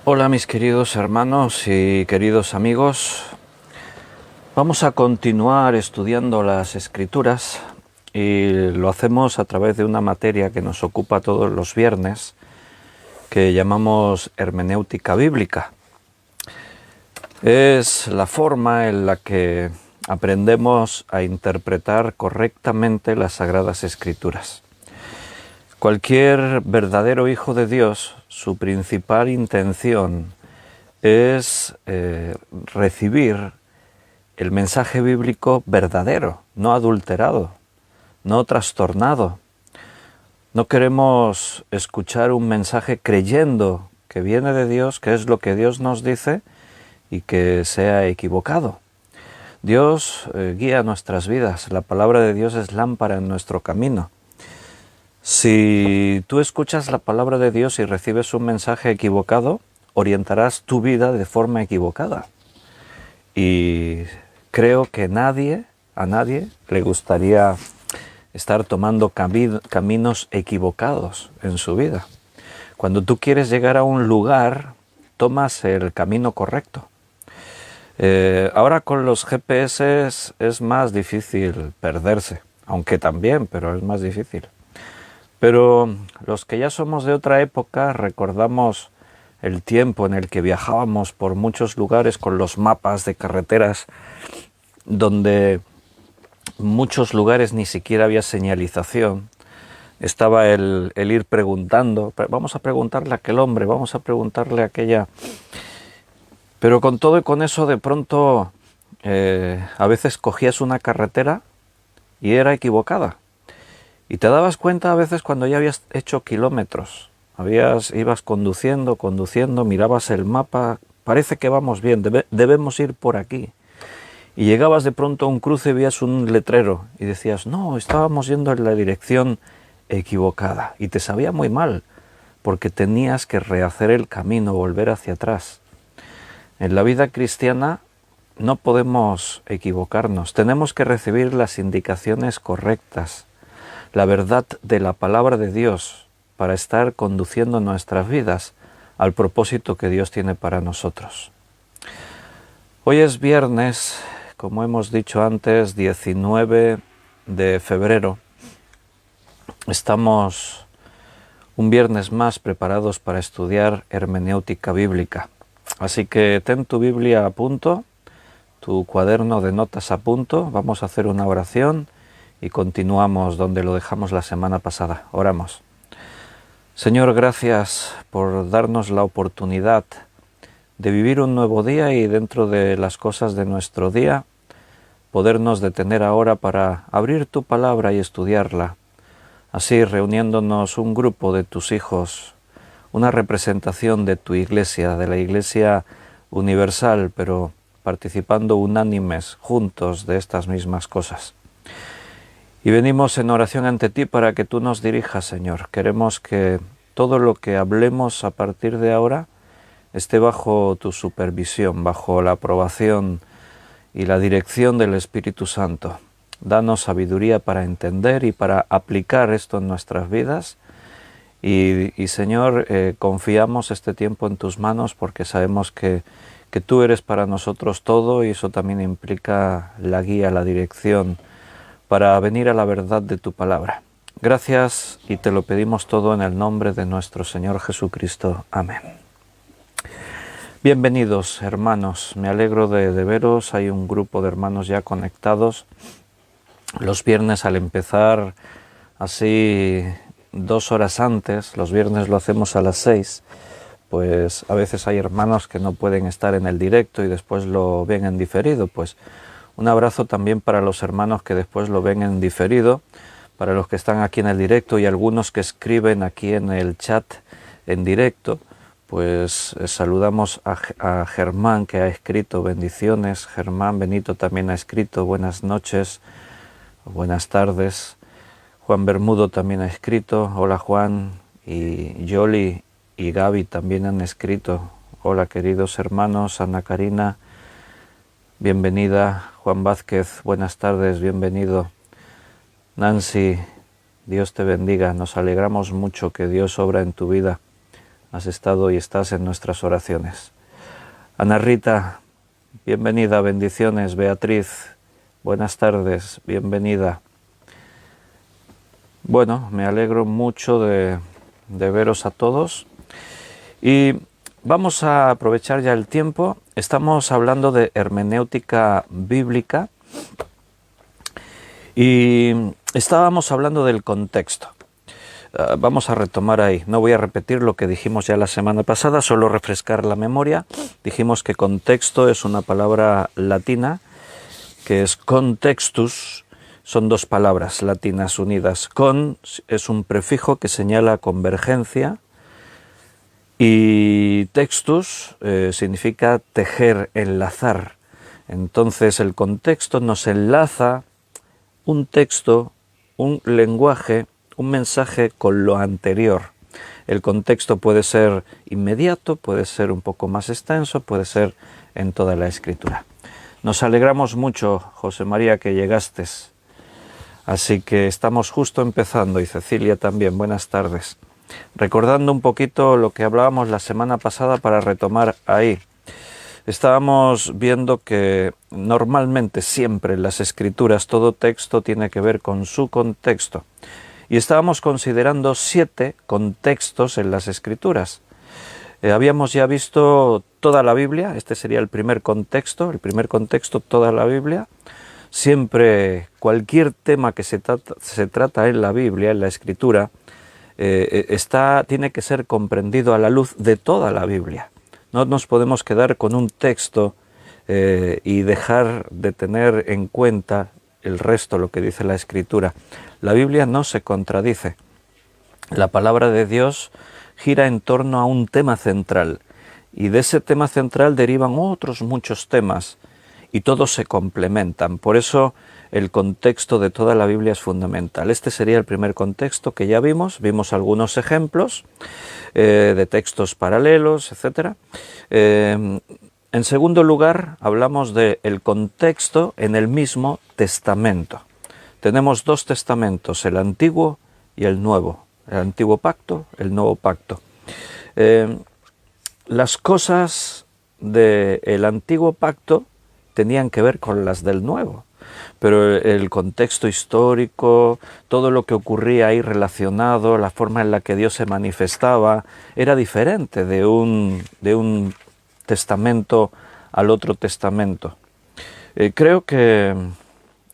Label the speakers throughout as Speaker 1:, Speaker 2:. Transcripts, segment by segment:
Speaker 1: Hola mis queridos hermanos y queridos amigos, vamos a continuar estudiando las Escrituras y lo hacemos a través de una materia que nos ocupa todos los viernes que llamamos hermenéutica bíblica. Es la forma en la que aprendemos a interpretar correctamente las Sagradas Escrituras. Cualquier verdadero hijo de Dios, su principal intención es recibir el mensaje bíblico verdadero, no adulterado, no trastornado. No queremos escuchar un mensaje creyendo que viene de Dios, que es lo que Dios nos dice y que sea equivocado. Dios guía nuestras vidas, la palabra de Dios es lámpara en nuestro camino. Si tú escuchas la palabra de Dios y recibes un mensaje equivocado, orientarás tu vida de forma equivocada. Y creo que a nadie le gustaría estar tomando caminos equivocados en su vida. Cuando tú quieres llegar a un lugar, tomas el camino correcto. Ahora con los GPS es más difícil perderse, aunque también, pero es más difícil. Pero los que ya somos de otra época recordamos el tiempo en el que viajábamos por muchos lugares con los mapas de carreteras, donde en muchos lugares ni siquiera había señalización. Estaba el ir preguntando, vamos a preguntarle a aquel hombre, vamos a preguntarle a aquella. Pero con todo y con eso de pronto a veces cogías una carretera y era equivocada. Y te dabas cuenta a veces cuando ya habías hecho kilómetros. Ibas conduciendo, mirabas el mapa, parece que vamos bien, debemos ir por aquí. Y llegabas de pronto a un cruce y veías un letrero y decías, no, estábamos yendo en la dirección equivocada. Y te sabía muy mal, porque tenías que rehacer el camino, volver hacia atrás. En la vida cristiana no podemos equivocarnos, tenemos que recibir las indicaciones correctas, la verdad de la palabra de Dios para estar conduciendo nuestras vidas al propósito que Dios tiene para nosotros. Hoy es viernes, como hemos dicho antes, 19 de febrero. Estamos un viernes más preparados para estudiar hermenéutica bíblica. Así que ten tu Biblia a punto, tu cuaderno de notas a punto, vamos a hacer una oración y continuamos donde lo dejamos la semana pasada. Oramos. Señor, gracias por darnos la oportunidad de vivir un nuevo día y dentro de las cosas de nuestro día, podernos detener ahora para abrir tu palabra y estudiarla. Así, reuniéndonos un grupo de tus hijos, una representación de tu iglesia, de la iglesia universal, pero participando unánimes, juntos de estas mismas cosas. Y venimos en oración ante ti para que tú nos dirijas, Señor. Queremos que todo lo que hablemos a partir de ahora esté bajo tu supervisión, bajo la aprobación y la dirección del Espíritu Santo. Danos sabiduría para entender y para aplicar esto en nuestras vidas. Y Señor, confiamos este tiempo en tus manos porque sabemos que tú eres para nosotros todo y eso también implica la guía, la dirección para venir a la verdad de tu palabra. Gracias y te lo pedimos todo en el nombre de nuestro Señor Jesucristo. Amén. Bienvenidos, hermanos. Me alegro de veros. Hay un grupo de hermanos ya conectados. Los viernes al empezar así 2 horas antes, los viernes lo hacemos a las 6, pues a veces hay hermanos que no pueden estar en el directo y después lo ven en diferido, pues un abrazo también para los hermanos que después lo ven en diferido, para los que están aquí en el directo y algunos que escriben aquí en el chat en directo, pues saludamos a Germán que ha escrito bendiciones, Germán Benito también ha escrito buenas noches, buenas tardes, Juan Bermudo también ha escrito, hola Juan, y Yoli y Gaby también han escrito, hola queridos hermanos, Ana Karina, bienvenida, Juan Vázquez, buenas tardes, bienvenido. Nancy, Dios te bendiga, nos alegramos mucho que Dios obra en tu vida. has estado y estás en nuestras oraciones. Ana Rita, bienvenida, bendiciones. Beatriz, buenas tardes, bienvenida. Bueno, me alegro mucho de veros a todos y vamos a aprovechar ya el tiempo. Estamos hablando de hermenéutica bíblica y estábamos hablando del contexto. Vamos a retomar ahí. No voy a repetir lo que dijimos ya la semana pasada, solo refrescar la memoria. Dijimos que contexto es una palabra latina, que es contextus. Son dos palabras latinas unidas. Con es un prefijo que señala convergencia y textus significa tejer, enlazar. Entonces el contexto nos enlaza un texto, un lenguaje, un mensaje con lo anterior. El contexto puede ser inmediato, puede ser un poco más extenso, puede ser en toda la Escritura. Nos alegramos mucho, José María, que llegastes. Así que estamos justo empezando, y Cecilia también, buenas tardes. Recordando un poquito lo que hablábamos la semana pasada para retomar ahí. Estábamos viendo que normalmente siempre en las Escrituras todo texto tiene que ver con su contexto. Y estábamos considerando 7 contextos en las Escrituras. Habíamos ya visto toda la Biblia, este sería el primer contexto, toda la Biblia. Siempre cualquier tema que se trata en la Biblia, en la Escritura, tiene que ser comprendido a la luz de toda la Biblia. No nos podemos quedar con un texto y dejar de tener en cuenta el resto, lo que dice la Escritura. La Biblia no se contradice. La palabra de Dios gira en torno a un tema central y de ese tema central derivan otros muchos temas y todos se complementan. Por eso el contexto de toda la Biblia es fundamental. Este sería el primer contexto que ya vimos algunos ejemplos de textos paralelos, etc. En segundo lugar, hablamos del contexto en el mismo testamento. Tenemos 2 testamentos, el Antiguo y el Nuevo. El Antiguo Pacto, el Nuevo Pacto. Las cosas del Antiguo Pacto tenían que ver con las del Nuevo, pero el contexto histórico, todo lo que ocurría ahí relacionado, la forma en la que Dios se manifestaba, era diferente de un testamento al otro testamento. Creo que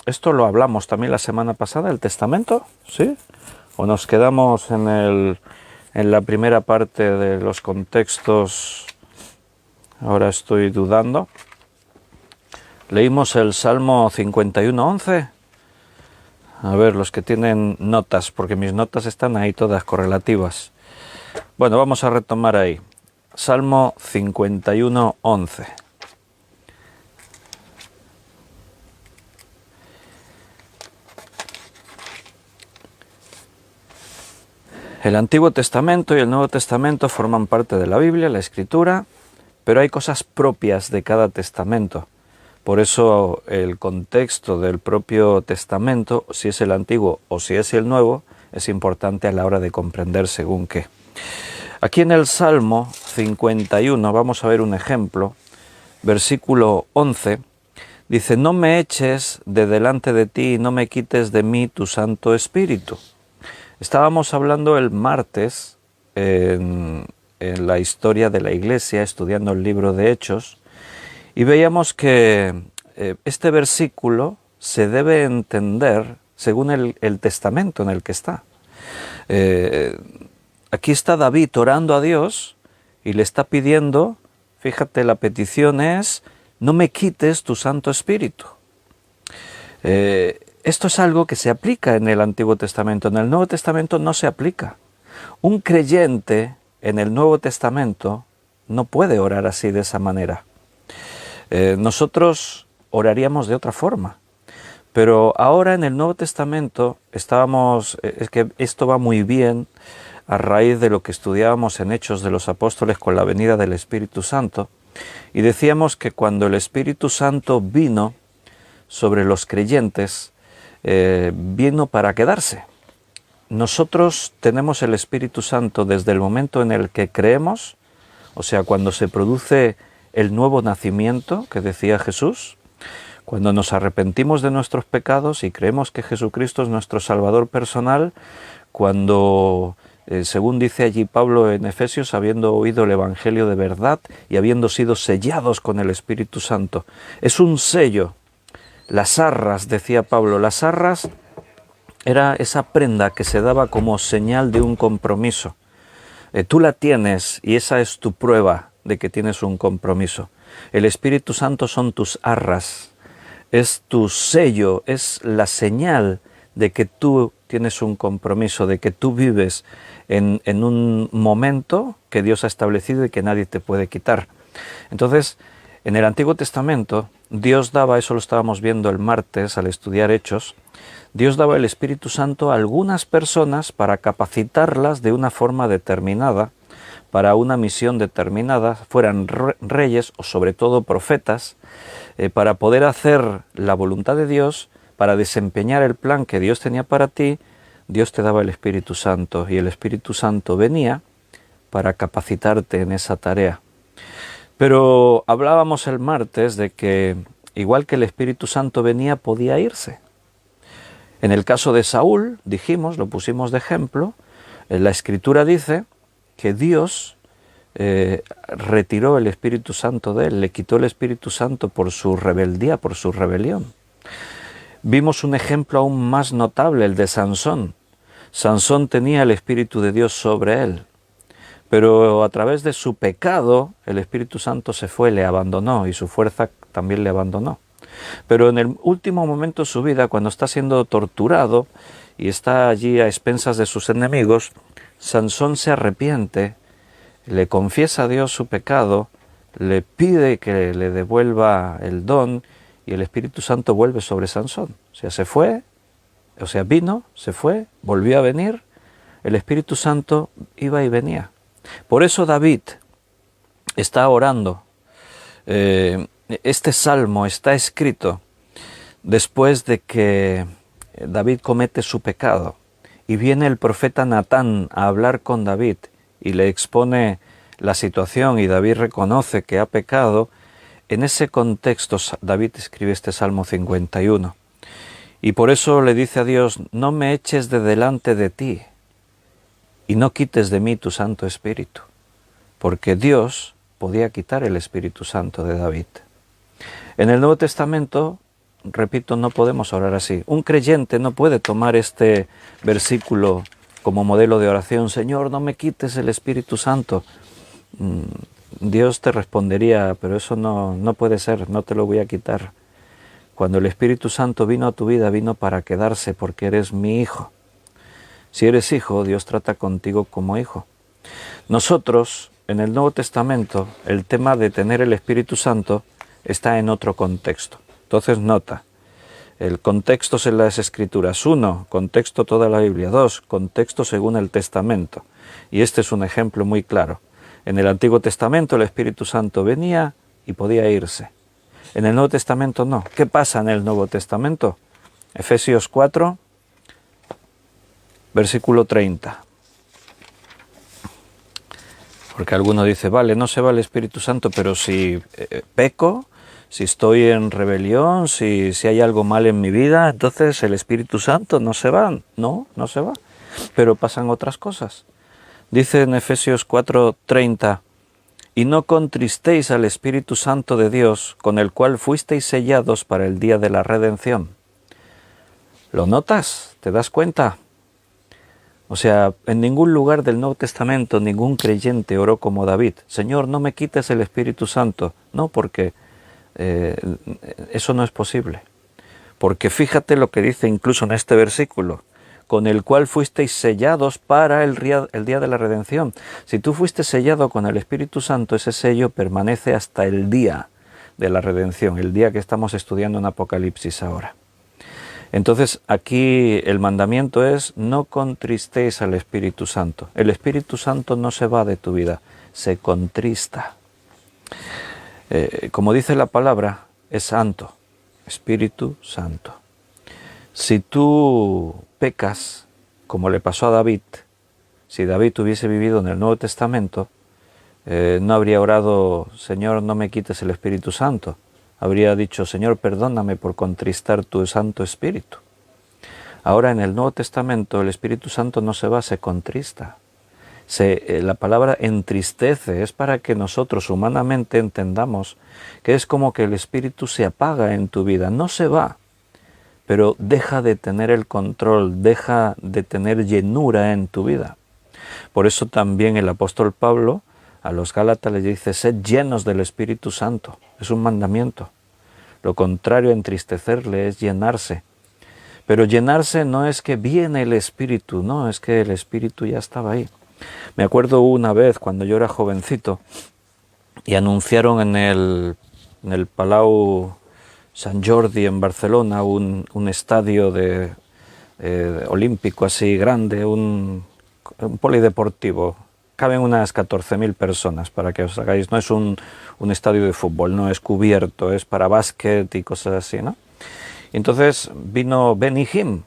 Speaker 1: esto lo hablamos también la semana pasada, el testamento, ¿sí? ¿O nos quedamos en la primera parte de los contextos? Ahora estoy dudando. Leímos el Salmo 51:11. A ver, los que tienen notas, porque mis notas están ahí todas correlativas. Bueno, vamos a retomar ahí. Salmo 51:11. El Antiguo Testamento y el Nuevo Testamento forman parte de la Biblia, la Escritura, pero hay cosas propias de cada testamento. Por eso el contexto del propio testamento, si es el Antiguo o si es el Nuevo, es importante a la hora de comprender según qué. Aquí en el Salmo 51 vamos a ver un ejemplo, versículo 11, dice: no me eches de delante de ti y no me quites de mí tu Santo Espíritu. Estábamos hablando el martes en la historia de la Iglesia, estudiando el libro de Hechos, y veíamos que este versículo se debe entender según el testamento en el que está. Aquí está David orando a Dios y le está pidiendo, fíjate, la petición es: no me quites tu Santo Espíritu. Esto es algo que se aplica en el Antiguo Testamento, en el Nuevo Testamento no se aplica. Un creyente en el Nuevo Testamento no puede orar así, de esa manera. Nosotros oraríamos de otra forma, pero ahora en el Nuevo Testamento es que esto va muy bien a raíz de lo que estudiábamos en Hechos de los Apóstoles con la venida del Espíritu Santo, y decíamos que cuando el Espíritu Santo vino sobre los creyentes, vino para quedarse. nosotros tenemos el Espíritu Santo desde el momento en el que creemos, o sea, cuando se produce el nuevo nacimiento que decía Jesús, cuando nos arrepentimos de nuestros pecados y creemos que Jesucristo es nuestro Salvador personal, cuando, según dice allí Pablo en Efesios, habiendo oído el Evangelio de verdad y habiendo sido sellados con el Espíritu Santo. Es un sello. Las arras, decía Pablo, las arras era esa prenda que se daba como señal de un compromiso. Tú la tienes y esa es tu prueba de que tienes un compromiso. El Espíritu Santo son tus arras, es tu sello, es la señal de que tú tienes un compromiso, de que tú vives en un momento que Dios ha establecido y que nadie te puede quitar. Entonces, en el Antiguo Testamento, Dios daba, eso lo estábamos viendo el martes al estudiar Hechos, Dios daba el Espíritu Santo a algunas personas para capacitarlas de una forma determinada, para una misión determinada, fueran reyes o sobre todo profetas, para poder hacer la voluntad de Dios, para desempeñar el plan que Dios tenía para ti. Dios te daba el Espíritu Santo y el Espíritu Santo venía para capacitarte en esa tarea. Pero hablábamos el martes de que igual que el Espíritu Santo venía, podía irse. En el caso de Saúl, dijimos, lo pusimos de ejemplo, la Escritura dice que Dios retiró el Espíritu Santo de él, le quitó el Espíritu Santo por su rebeldía, por su rebelión. Vimos un ejemplo aún más notable, el de Sansón. Sansón tenía el Espíritu de Dios sobre él, pero a través de su pecado el Espíritu Santo se fue, le abandonó y su fuerza también le abandonó. Pero en el último momento de su vida, cuando está siendo torturado y está allí a expensas de sus enemigos, Sansón se arrepiente, le confiesa a Dios su pecado, le pide que le devuelva el don y el Espíritu Santo vuelve sobre Sansón. O sea, se fue, o sea, vino, se fue, volvió a venir, el Espíritu Santo iba y venía. Por eso David está orando. Este salmo está escrito después de que David comete su pecado y viene el profeta Natán a hablar con David y le expone la situación y David reconoce que ha pecado. En ese contexto David escribe este Salmo 51 y por eso le dice a Dios: no me eches de delante de ti y no quites de mí tu Santo Espíritu, porque Dios podía quitar el Espíritu Santo de David. En el Nuevo Testamento, repito, no podemos orar así. Un creyente no puede tomar este versículo como modelo de oración: Señor, no me quites el Espíritu Santo. Dios te respondería: pero eso no puede ser, no te lo voy a quitar. Cuando el Espíritu Santo vino a tu vida, vino para quedarse, porque eres mi hijo. Si eres hijo, Dios trata contigo como hijo. Nosotros, en el Nuevo Testamento, el tema de tener el Espíritu Santo está en otro contexto. Entonces nota, el contexto en las Escrituras. 1, contexto toda la Biblia. 2, contexto según el Testamento. Y este es un ejemplo muy claro. En el Antiguo Testamento el Espíritu Santo venía y podía irse. En el Nuevo Testamento no. ¿Qué pasa en el Nuevo Testamento? Efesios 4, versículo 30. Porque alguno dice: vale, no se va el Espíritu Santo, pero si peco, si estoy en rebelión, si hay algo mal en mi vida, entonces el Espíritu Santo no se va. No, no se va. Pero pasan otras cosas. Dice en Efesios 4:30: y no contristéis al Espíritu Santo de Dios, con el cual fuisteis sellados para el día de la redención. ¿Lo notas? ¿Te das cuenta? O sea, en ningún lugar del Nuevo Testamento ningún creyente oró como David: Señor, no me quites el Espíritu Santo. No, porque eso no es posible. Porque fíjate lo que dice incluso en este versículo: con el cual fuisteis sellados para el día de la redención. Si tú fuiste sellado con el Espíritu Santo, ese sello permanece hasta el día de la redención, el día que estamos estudiando en Apocalipsis ahora. Entonces aquí el mandamiento es: no contristéis al Espíritu Santo. El Espíritu Santo no se va de tu vida, se contrista. Como dice la palabra, es santo, Espíritu Santo. Si tú pecas, como le pasó a David. Si David hubiese vivido en el Nuevo Testamento, no habría orado, Señor, no me quites el Espíritu Santo. Habría dicho, Señor, perdóname por contristar tu Santo Espíritu. Ahora en el Nuevo Testamento el Espíritu Santo no se va, se contrista. La palabra entristece es para que nosotros humanamente entendamos que es como que el Espíritu se apaga en tu vida, no se va, pero deja de tener el control, deja de tener llenura en tu vida. Por eso también el apóstol Pablo a los Gálatas les dice, sed llenos del Espíritu Santo, es un mandamiento. Lo contrario a entristecerle es llenarse. Pero llenarse no es que viene el Espíritu, no, es que el Espíritu ya estaba ahí. Me acuerdo una vez cuando yo era jovencito y anunciaron en el Palau Sant Jordi en Barcelona un estadio olímpico así grande, un polideportivo. Caben unas 14.000 personas, para que os hagáis. No es un estadio de fútbol, no es cubierto, es para básquet y cosas así, ¿no? Y entonces vino Benny Hinn.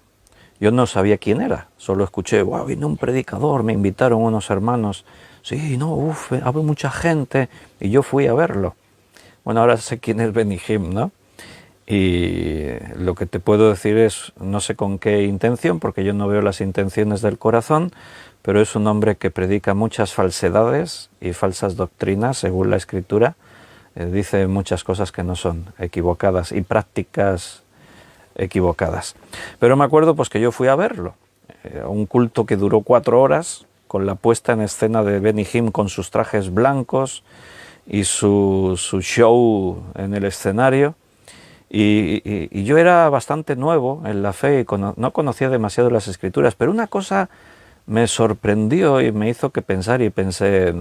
Speaker 1: Yo no sabía quién era, solo escuché, wow, vino un predicador, me invitaron unos hermanos. Sí, no, había mucha gente, y yo fui a verlo. Bueno, ahora sé quién es Benny Hinn, ¿no? Y lo que te puedo decir es, no sé con qué intención, porque yo no veo las intenciones del corazón, pero es un hombre que predica muchas falsedades y falsas doctrinas, según la Escritura. Dice muchas cosas que no son, equivocadas, y prácticas equivocadas. Pero me acuerdo pues que yo fui a verlo, un culto que duró 4 horas, con la puesta en escena de Benny Hinn con sus trajes blancos y su show en el escenario. Y yo era bastante nuevo en la fe y no conocía demasiado las Escrituras, pero una cosa me sorprendió y me hizo que pensar, y pensé,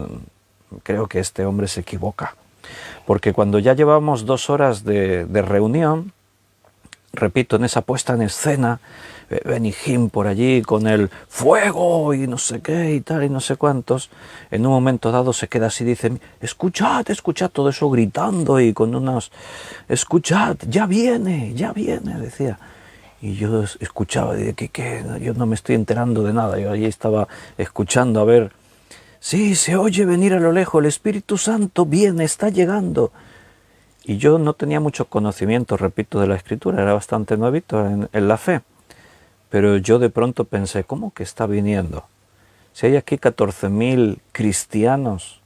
Speaker 1: creo que este hombre se equivoca. Porque cuando ya llevamos 2 horas de reunión, repito, en esa puesta en escena, Benny Hinn por allí con el fuego y no sé qué y tal y no sé cuántos, en un momento dado se queda así y dice, escuchad, todo eso gritando y con unos, escuchad, ya viene, decía. Y yo escuchaba, y que yo no me estoy enterando de nada, yo allí estaba escuchando a ver, sí, se oye venir a lo lejos, el Espíritu Santo viene, está llegando. Y yo no tenía mucho conocimiento, repito, de la Escritura, era bastante nuevito en la fe. Pero yo de pronto pensé, ¿cómo que está viniendo? Si hay aquí 14.000 cristianos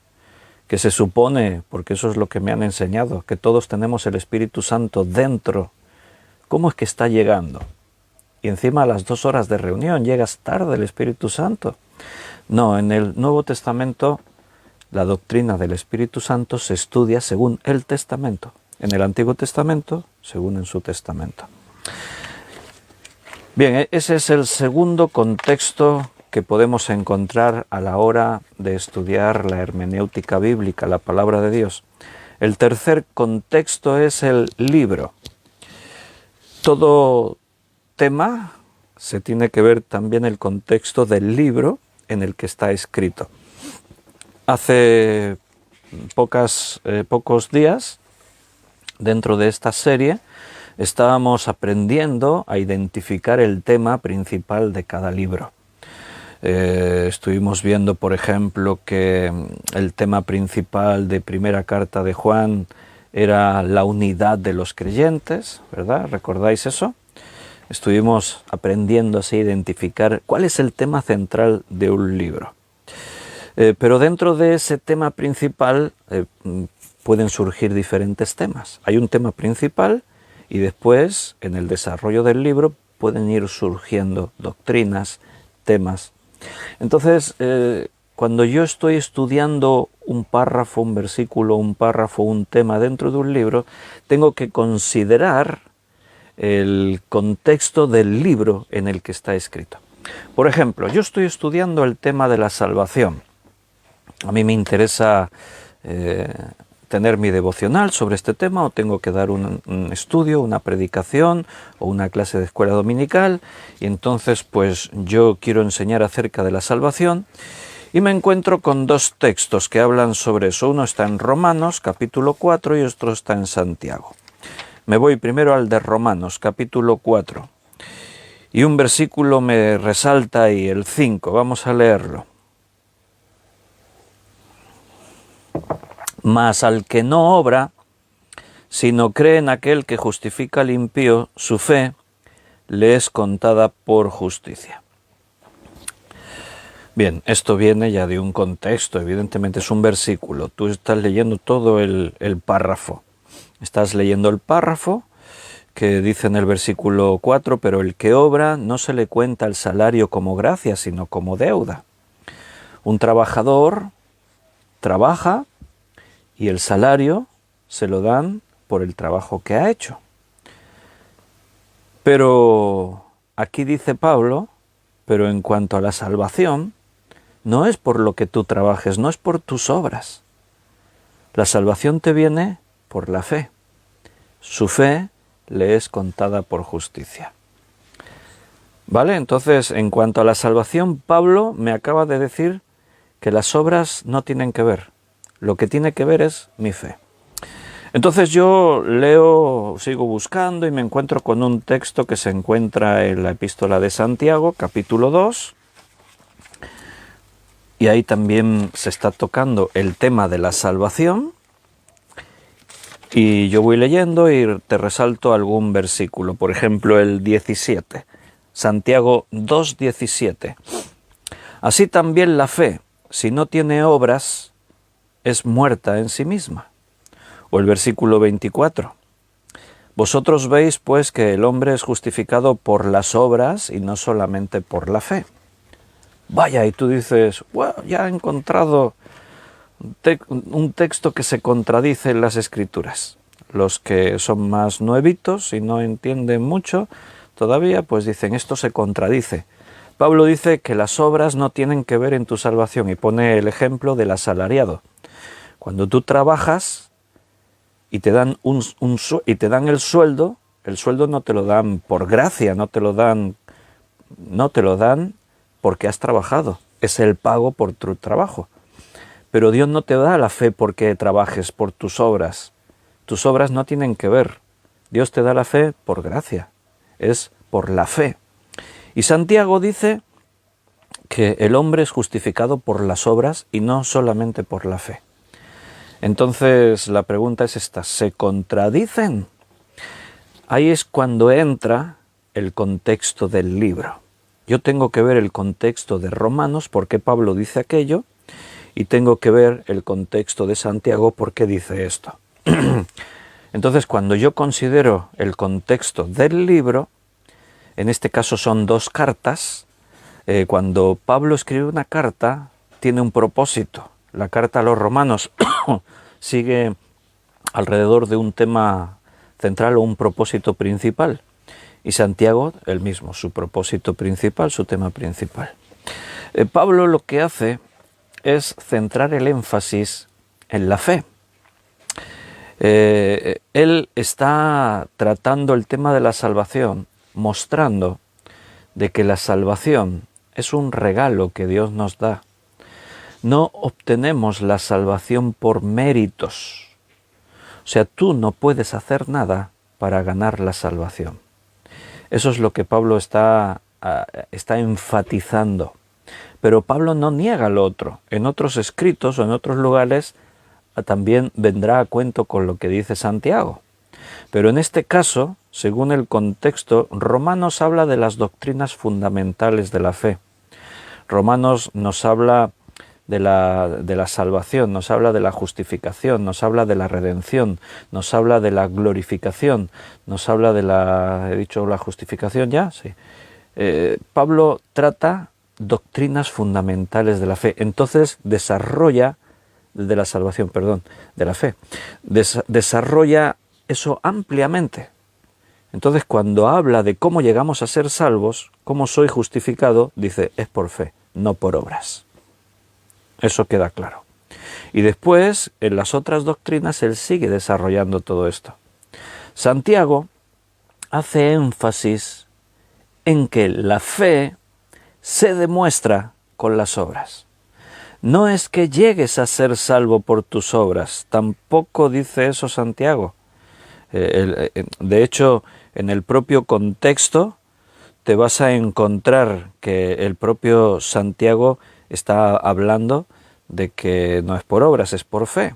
Speaker 1: que se supone, porque eso es lo que me han enseñado, que todos tenemos el Espíritu Santo dentro, ¿cómo es que está llegando? Y encima a las 2 horas de reunión llegas tarde el Espíritu Santo. No, en el Nuevo Testamento la doctrina del Espíritu Santo se estudia según el Testamento. En el Antiguo Testamento, según en su Testamento. Bien, ese es el segundo contexto que podemos encontrar a la hora de estudiar la hermenéutica bíblica, la palabra de Dios. El tercer contexto es el libro. Todo tema se tiene que ver también el contexto del libro en el que está escrito. Hace pocos días, dentro de esta serie, estábamos aprendiendo a identificar el tema principal de cada libro. Estuvimos viendo, por ejemplo, que el tema principal de primera carta de Juan era la unidad de los creyentes, ¿verdad? ¿Recordáis eso? Estuvimos aprendiendo así a identificar cuál es el tema central de un libro. Pero dentro de ese tema principal pueden surgir diferentes temas. Hay un tema principal y después, en el desarrollo del libro, pueden ir surgiendo doctrinas, temas. Entonces, cuando yo estoy estudiando un párrafo, un versículo, un párrafo, un tema dentro de un libro, tengo que considerar el contexto del libro en el que está escrito. Por ejemplo, yo estoy estudiando el tema de la salvación. A mí me interesa tener mi devocional sobre este tema, o tengo que dar un estudio, una predicación o una clase de escuela dominical, y entonces pues yo quiero enseñar acerca de la salvación y me encuentro con 2 textos que hablan sobre eso. Uno está en Romanos capítulo 4 y otro está en Santiago. Me voy primero al de Romanos capítulo 4. Y un versículo me resalta ahí, el 5, vamos a leerlo. Mas al que no obra, sino cree en aquel que justifica al impío, su fe le es contada por justicia. Bien, esto viene ya de un contexto, evidentemente es un versículo. Tú estás leyendo todo el párrafo. Estás leyendo el párrafo que dice en el versículo 4, pero el que obra no se le cuenta el salario como gracia, sino como deuda. Un trabajador trabaja y el salario se lo dan por el trabajo que ha hecho. Pero aquí dice Pablo, pero en cuanto a la salvación, no es por lo que tú trabajes, no es por tus obras. La salvación te viene por la fe. Su fe le es contada por justicia. ¿Vale? Entonces, en cuanto a la salvación, Pablo me acaba de decir que las obras no tienen que ver. Lo que tiene que ver es mi fe. Entonces yo leo, sigo buscando y me encuentro con un texto que se encuentra en la Epístola de Santiago, capítulo 2, y ahí también se está tocando el tema de la salvación, y yo voy leyendo y te resalto algún versículo, por ejemplo el 17, Santiago 2:17. Así también la fe, si no tiene obras, es muerta en sí misma. O el versículo 24. Vosotros veis pues que el hombre es justificado por las obras y no solamente por la fe. Vaya, y tú dices, bueno, ya he encontrado un texto que se contradice en las Escrituras. Los que son más nuevitos y no entienden mucho todavía, pues dicen, esto se contradice. Pablo dice que las obras no tienen que ver en tu salvación y pone el ejemplo del asalariado. Cuando tú trabajas y te dan el sueldo no te lo dan por gracia, no te lo dan porque has trabajado, es el pago por tu trabajo. Pero Dios no te da la fe porque trabajes por tus obras. Tus obras no tienen que ver. Dios te da la fe por gracia, es por la fe. Y Santiago dice que el hombre es justificado por las obras y no solamente por la fe. Entonces la pregunta es esta, ¿se contradicen? Ahí es cuando entra el contexto del libro. Yo tengo que ver el contexto de Romanos, porque Pablo dice aquello, y tengo que ver el contexto de Santiago, porque dice esto. Entonces, cuando yo considero el contexto del libro, en este caso son dos cartas, cuando Pablo escribe una carta, tiene un propósito. La carta a los romanos sigue alrededor de un tema central o un propósito principal. Y Santiago, el mismo, su propósito principal, su tema principal. Pablo lo que hace es centrar el énfasis en la fe. Él está tratando el tema de la salvación, mostrando de que la salvación es un regalo que Dios nos da. No obtenemos la salvación por méritos. O sea, tú no puedes hacer nada para ganar la salvación. Eso es lo que Pablo está enfatizando. Pero Pablo no niega lo otro. En otros escritos o en otros lugares también vendrá a cuento con lo que dice Santiago. Pero en este caso, según el contexto, Romanos habla de las doctrinas fundamentales de la fe. Romanos nos habla de la salvación, nos habla de la justificación, nos habla de la redención, nos habla de la glorificación, nos habla de la... ¿He dicho la justificación ya? Sí. Pablo trata doctrinas fundamentales de la fe, entonces desarrolla, de la salvación, perdón, de la fe, desarrolla eso ampliamente. Entonces cuando habla de cómo llegamos a ser salvos, cómo soy justificado, dice, es por fe, no por obras. Eso queda claro. Y después, en las otras doctrinas, él sigue desarrollando todo esto. Santiago hace énfasis en que la fe se demuestra con las obras. No es que llegues a ser salvo por tus obras, tampoco dice eso Santiago. De hecho, en el propio contexto, te vas a encontrar que el propio Santiago está hablando de que no es por obras, es por fe.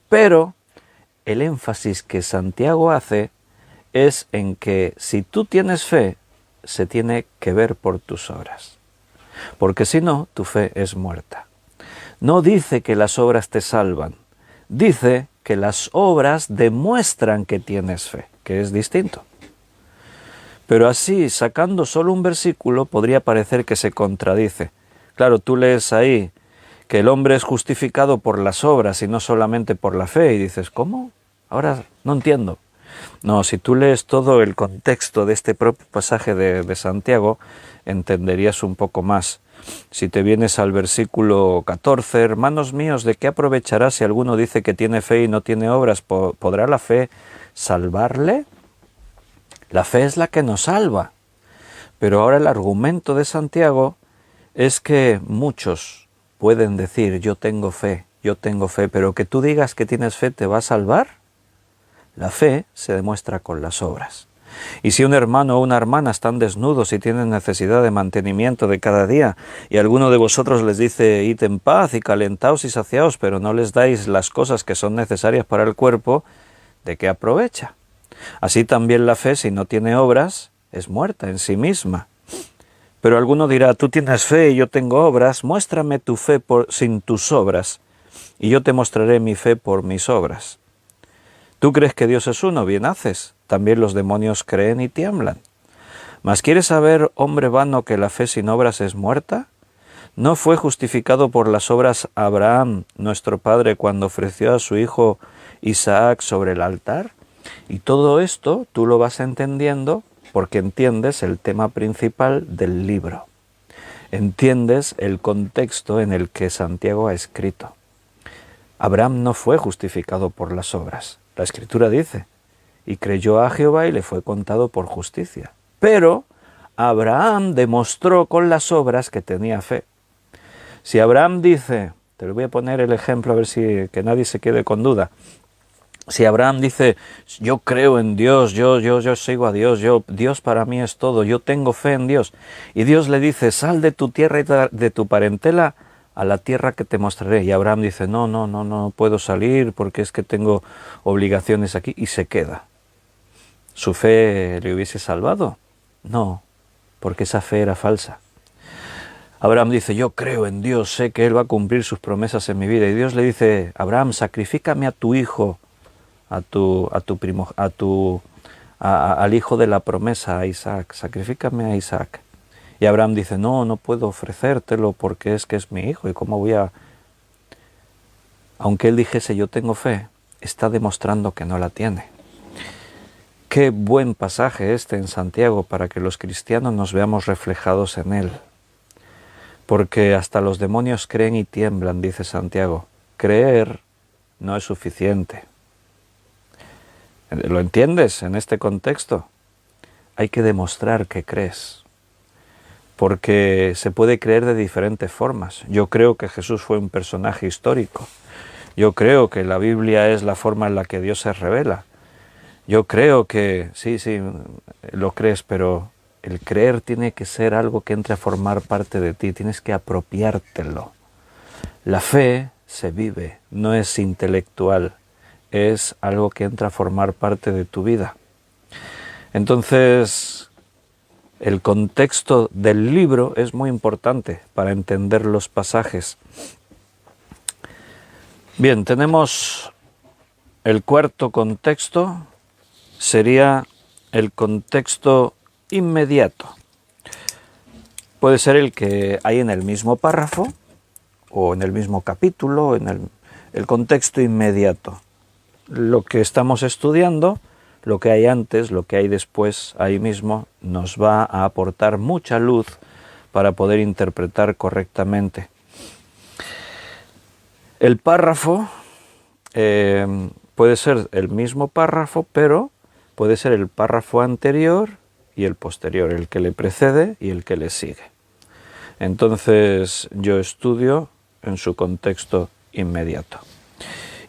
Speaker 1: Pero el énfasis que Santiago hace es en que si tú tienes fe, se tiene que ver por tus obras. Porque si no, tu fe es muerta. No dice que las obras te salvan, dice que las obras demuestran que tienes fe, que es distinto. Pero así, sacando solo un versículo, podría parecer que se contradice. Claro, tú lees ahí que el hombre es justificado por las obras y no solamente por la fe, y dices, ¿cómo? Ahora no entiendo. No, si tú lees todo el contexto de este propio pasaje de Santiago, entenderías un poco más. Si te vienes al versículo 14, hermanos míos, ¿de qué aprovechará si alguno dice que tiene fe y no tiene obras? ¿Podrá la fe salvarle? La fe es la que nos salva. Pero ahora el argumento de Santiago es que muchos pueden decir, yo tengo fe, pero que tú digas que tienes fe, ¿te va a salvar? La fe se demuestra con las obras. Y si un hermano o una hermana están desnudos y tienen necesidad de mantenimiento de cada día, y alguno de vosotros les dice, id en paz y calentaos y saciaos, pero no les dais las cosas que son necesarias para el cuerpo, ¿de qué aprovecha? Así también la fe, si no tiene obras, es muerta en sí misma. Pero alguno dirá, tú tienes fe y yo tengo obras, muéstrame tu fe sin tus obras, y yo te mostraré mi fe por mis obras. ¿Tú crees que Dios es uno? Bien haces. También los demonios creen y tiemblan. ¿Mas quieres saber, hombre vano, que la fe sin obras es muerta? ¿No fue justificado por las obras Abraham, nuestro padre, cuando ofreció a su hijo Isaac sobre el altar? Y todo esto tú lo vas entendiendo porque entiendes el tema principal del libro. Entiendes el contexto en el que Santiago ha escrito. Abraham no fue justificado por las obras. La Escritura dice, y creyó a Jehová y le fue contado por justicia. Pero Abraham demostró con las obras que tenía fe. Si Abraham dice, te lo voy a poner el ejemplo a ver si que nadie se quede con duda. Si Abraham dice, yo creo en Dios, yo sigo a Dios, Dios para mí es todo, yo tengo fe en Dios. Y Dios le dice, sal de tu tierra y de tu parentela a la tierra que te mostraré. Y Abraham dice, no puedo salir porque es que tengo obligaciones aquí. Y se queda. ¿Su fe le hubiese salvado? No, porque esa fe era falsa. Abraham dice, yo creo en Dios, sé que Él va a cumplir sus promesas en mi vida. Y Dios le dice, Abraham, sacrifícame a tu hijo, al hijo de la promesa, a Isaac, sacrifícame a Isaac. Y Abraham dice, no puedo ofrecértelo porque es que es mi hijo y cómo voy a... Aunque él dijese yo tengo fe, está demostrando que no la tiene. Qué buen pasaje este en Santiago para que los cristianos nos veamos reflejados en él. Porque hasta los demonios creen y tiemblan, dice Santiago. Creer no es suficiente. ¿Lo entiendes en este contexto? Hay que demostrar que crees. Porque se puede creer de diferentes formas. Yo creo que Jesús fue un personaje histórico. Yo creo que la Biblia es la forma en la que Dios se revela. Yo creo que, sí, lo crees, pero el creer tiene que ser algo que entre a formar parte de ti, tienes que apropiártelo. La fe se vive, no es intelectual, es algo que entra a formar parte de tu vida. Entonces, el contexto del libro es muy importante para entender los pasajes. Bien, tenemos el cuarto contexto, sería el contexto inmediato. Puede ser el que hay en el mismo párrafo o en el mismo capítulo, en el contexto inmediato. Lo que estamos estudiando, lo que hay antes, lo que hay después, ahí mismo, nos va a aportar mucha luz para poder interpretar correctamente. El párrafo puede ser el mismo párrafo, pero puede ser el párrafo anterior y el posterior, el que le precede y el que le sigue. Entonces yo estudio en su contexto inmediato.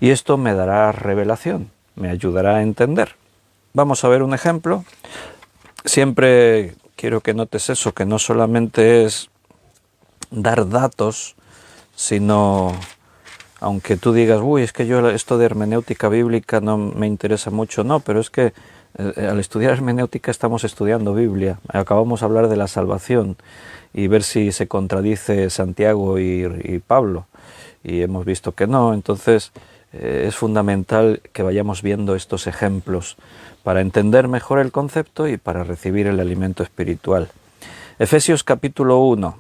Speaker 1: Y esto me dará revelación, me ayudará a entender. Vamos a ver un ejemplo. Siempre quiero que notes eso, que no solamente es dar datos, sino, aunque tú digas, uy, es que yo esto de hermenéutica bíblica no me interesa mucho, no, pero es que al estudiar hermenéutica estamos estudiando Biblia. Acabamos de hablar de la salvación y ver si se contradice Santiago y Pablo, y hemos visto que no. Entonces es fundamental que vayamos viendo estos ejemplos para entender mejor el concepto y para recibir el alimento espiritual. Efesios capítulo 1,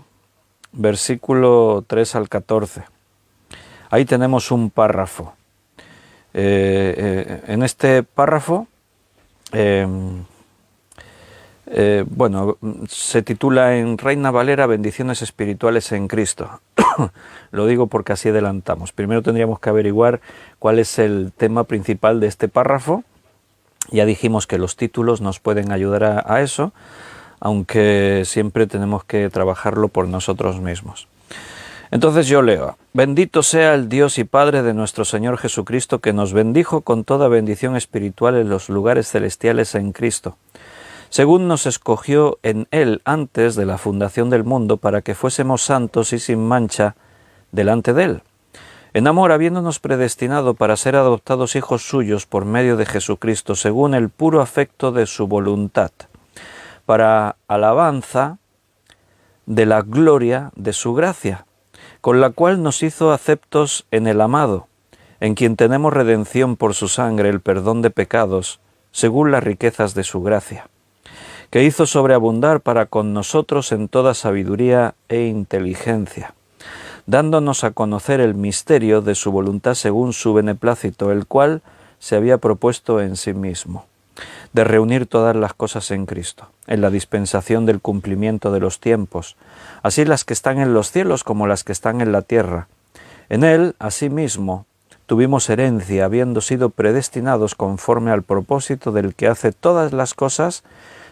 Speaker 1: versículo 3 al 14. Ahí tenemos un párrafo. En este párrafo, se titula en Reina Valera Bendiciones espirituales en Cristo. Lo digo porque así adelantamos. Primero tendríamos que averiguar cuál es el tema principal de este párrafo. Ya dijimos que los títulos nos pueden ayudar a eso, aunque siempre tenemos que trabajarlo por nosotros mismos. Entonces yo leo: bendito sea el Dios y Padre de nuestro Señor Jesucristo, que nos bendijo con toda bendición espiritual en los lugares celestiales en Cristo, según nos escogió en Él antes de la fundación del mundo, para que fuésemos santos y sin mancha delante de Él, en amor, habiéndonos predestinado para ser adoptados hijos suyos por medio de Jesucristo, según el puro afecto de su voluntad, para alabanza de la gloria de su gracia, con la cual nos hizo aceptos en el amado, en quien tenemos redención por su sangre, el perdón de pecados, según las riquezas de su gracia, que hizo sobreabundar para con nosotros en toda sabiduría e inteligencia, dándonos a conocer el misterio de su voluntad según su beneplácito, el cual se había propuesto en sí mismo, de reunir todas las cosas en Cristo, en la dispensación del cumplimiento de los tiempos, así las que están en los cielos como las que están en la tierra. En Él, asimismo, tuvimos herencia, habiendo sido predestinados conforme al propósito del que hace todas las cosas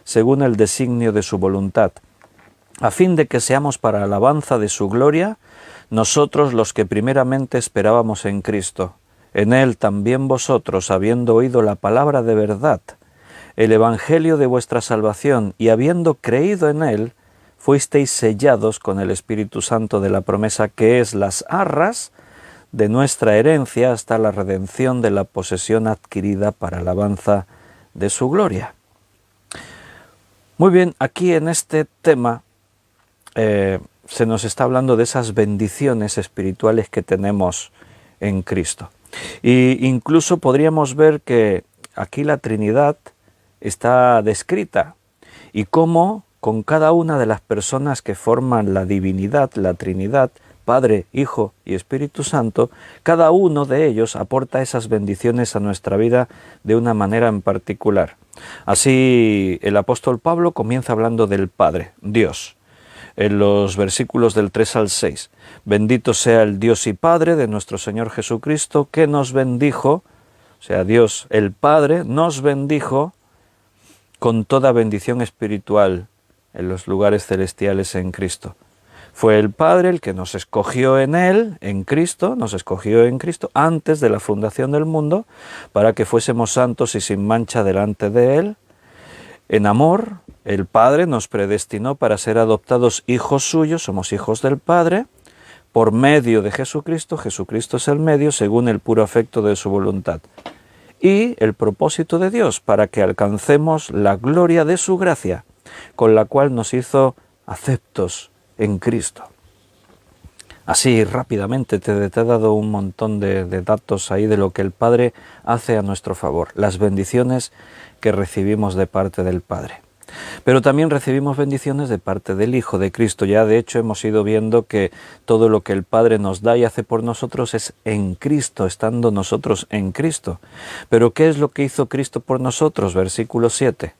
Speaker 1: según el designio de su voluntad, a fin de que seamos para alabanza de su gloria, nosotros los que primeramente esperábamos en Cristo. En Él también vosotros, habiendo oído la palabra de verdad, el evangelio de vuestra salvación, y habiendo creído en Él, fuisteis sellados con el Espíritu Santo de la promesa, que es las arras de nuestra herencia hasta la redención de la posesión adquirida para alabanza de su gloria. Muy bien, aquí en este tema se nos está hablando de esas bendiciones espirituales que tenemos en Cristo. E incluso podríamos ver que aquí la Trinidad está descrita y cómo con cada una de las personas que forman la divinidad, la Trinidad, Padre, Hijo y Espíritu Santo, cada uno de ellos aporta esas bendiciones a nuestra vida de una manera en particular. Así el apóstol Pablo comienza hablando del Padre, Dios, en los versículos del 3 al 6. Bendito sea el Dios y Padre de nuestro Señor Jesucristo, que nos bendijo, o sea, Dios el Padre nos bendijo con toda bendición espiritual en los lugares celestiales en Cristo. Fue el Padre el que nos escogió en Él, en Cristo, nos escogió en Cristo antes de la fundación del mundo, para que fuésemos santos y sin mancha delante de Él. En amor, el Padre nos predestinó para ser adoptados hijos suyos, somos hijos del Padre, por medio de Jesucristo. Jesucristo es el medio, según el puro afecto de su voluntad. Y el propósito de Dios, para que alcancemos la gloria de su gracia, con la cual nos hizo aceptos en Cristo. Así rápidamente te he dado un montón de datos ahí de lo que el Padre hace a nuestro favor, las bendiciones que recibimos de parte del Padre. Pero también recibimos bendiciones de parte del Hijo de Cristo. Ya de hecho hemos ido viendo que todo lo que el Padre nos da y hace por nosotros es en Cristo, estando nosotros en Cristo. Pero ¿qué es lo que hizo Cristo por nosotros? Versículo 7.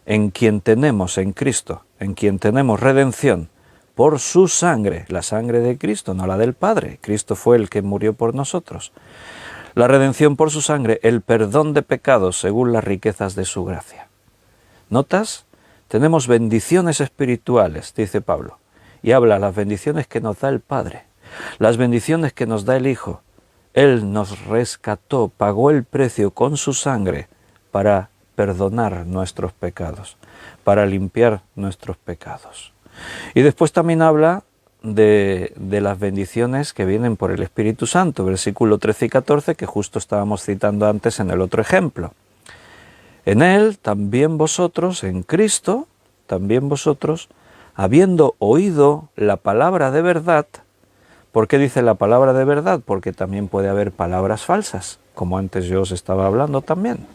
Speaker 1: En quien tenemos, en Cristo, en quien tenemos redención, por su sangre, la sangre de Cristo, no la del Padre. Cristo fue el que murió por nosotros. La redención por su sangre, el perdón de pecados según las riquezas de su gracia. ¿Notas? Tenemos bendiciones espirituales, dice Pablo, y habla las bendiciones que nos da el Padre, las bendiciones que nos da el Hijo. Él nos rescató, pagó el precio con su sangre para perdonar nuestros pecados, para limpiar nuestros pecados. Y después también habla de las bendiciones que vienen por el Espíritu Santo, versículo 13 y 14, que justo estábamos citando antes en el otro ejemplo. En Él también vosotros, en Cristo, también vosotros, habiendo oído la palabra de verdad. ¿Por qué dice la palabra de verdad? Porque también puede haber palabras falsas, como antes yo os estaba hablando también.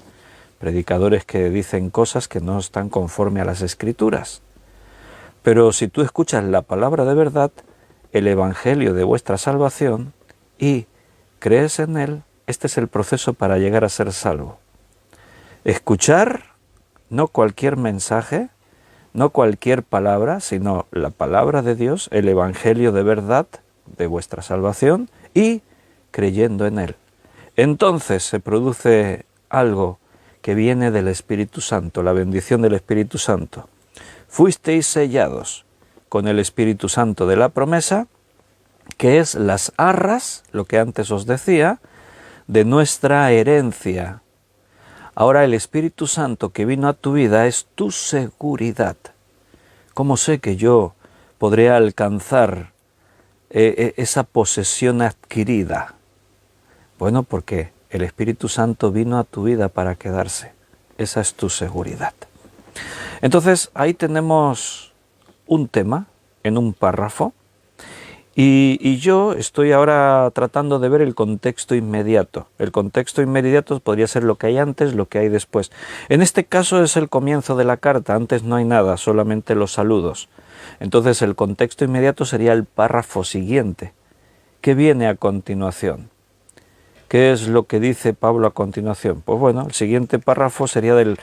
Speaker 1: Predicadores que dicen cosas que no están conforme a las Escrituras. Pero si tú escuchas la palabra de verdad, el Evangelio de vuestra salvación, y crees en él, este es el proceso para llegar a ser salvo. Escuchar no cualquier mensaje, no cualquier palabra, sino la palabra de Dios, el Evangelio de verdad de vuestra salvación, y creyendo en él. Entonces se produce algo que viene del Espíritu Santo, la bendición del Espíritu Santo. Fuisteis sellados con el Espíritu Santo de la promesa, que es las arras, lo que antes os decía, de nuestra herencia. Ahora el Espíritu Santo que vino a tu vida es tu seguridad. ¿Cómo sé que yo podré alcanzar esa posesión adquirida? Bueno, porque el Espíritu Santo vino a tu vida para quedarse. Esa es tu seguridad. Entonces, ahí tenemos un tema en un párrafo y yo estoy ahora tratando de ver el contexto inmediato. El contexto inmediato podría ser lo que hay antes, lo que hay después. En este caso es el comienzo de la carta, antes no hay nada, solamente los saludos. Entonces el contexto inmediato sería el párrafo siguiente. ¿Qué viene a continuación? ¿Qué es lo que dice Pablo a continuación? Pues bueno, el siguiente párrafo sería del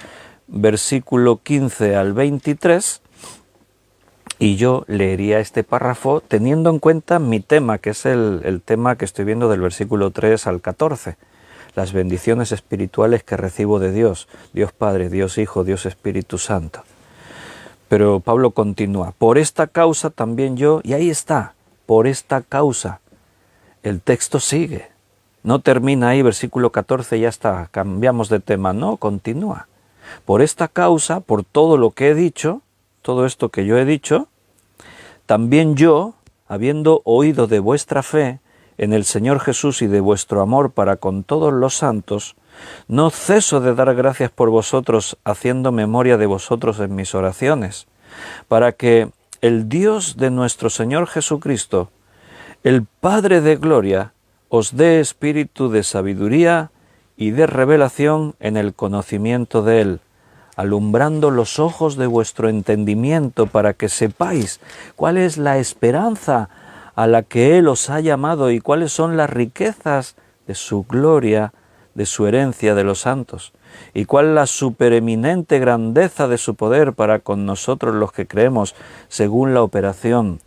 Speaker 1: versículo 15 al 23, y yo leería este párrafo teniendo en cuenta mi tema, que es el tema que estoy viendo del versículo 3 al 14, las bendiciones espirituales que recibo de Dios, Dios Padre, Dios Hijo, Dios Espíritu Santo. Pero Pablo continúa, por esta causa también yo, y ahí está, por esta causa, el texto sigue, no termina ahí, versículo 14, ya está, cambiamos de tema, no, continúa. Por esta causa, por todo lo que he dicho, todo esto que yo he dicho, también yo, habiendo oído de vuestra fe en el Señor Jesús y de vuestro amor para con todos los santos, no ceso de dar gracias por vosotros, haciendo memoria de vosotros en mis oraciones, para que el Dios de nuestro Señor Jesucristo, el Padre de gloria, os dé espíritu de sabiduría y de revelación en el conocimiento de Él, alumbrando los ojos de vuestro entendimiento para que sepáis cuál es la esperanza a la que Él os ha llamado y cuáles son las riquezas de su gloria, de su herencia de los santos, y cuál la supereminente grandeza de su poder para con nosotros los que creemos, según la operación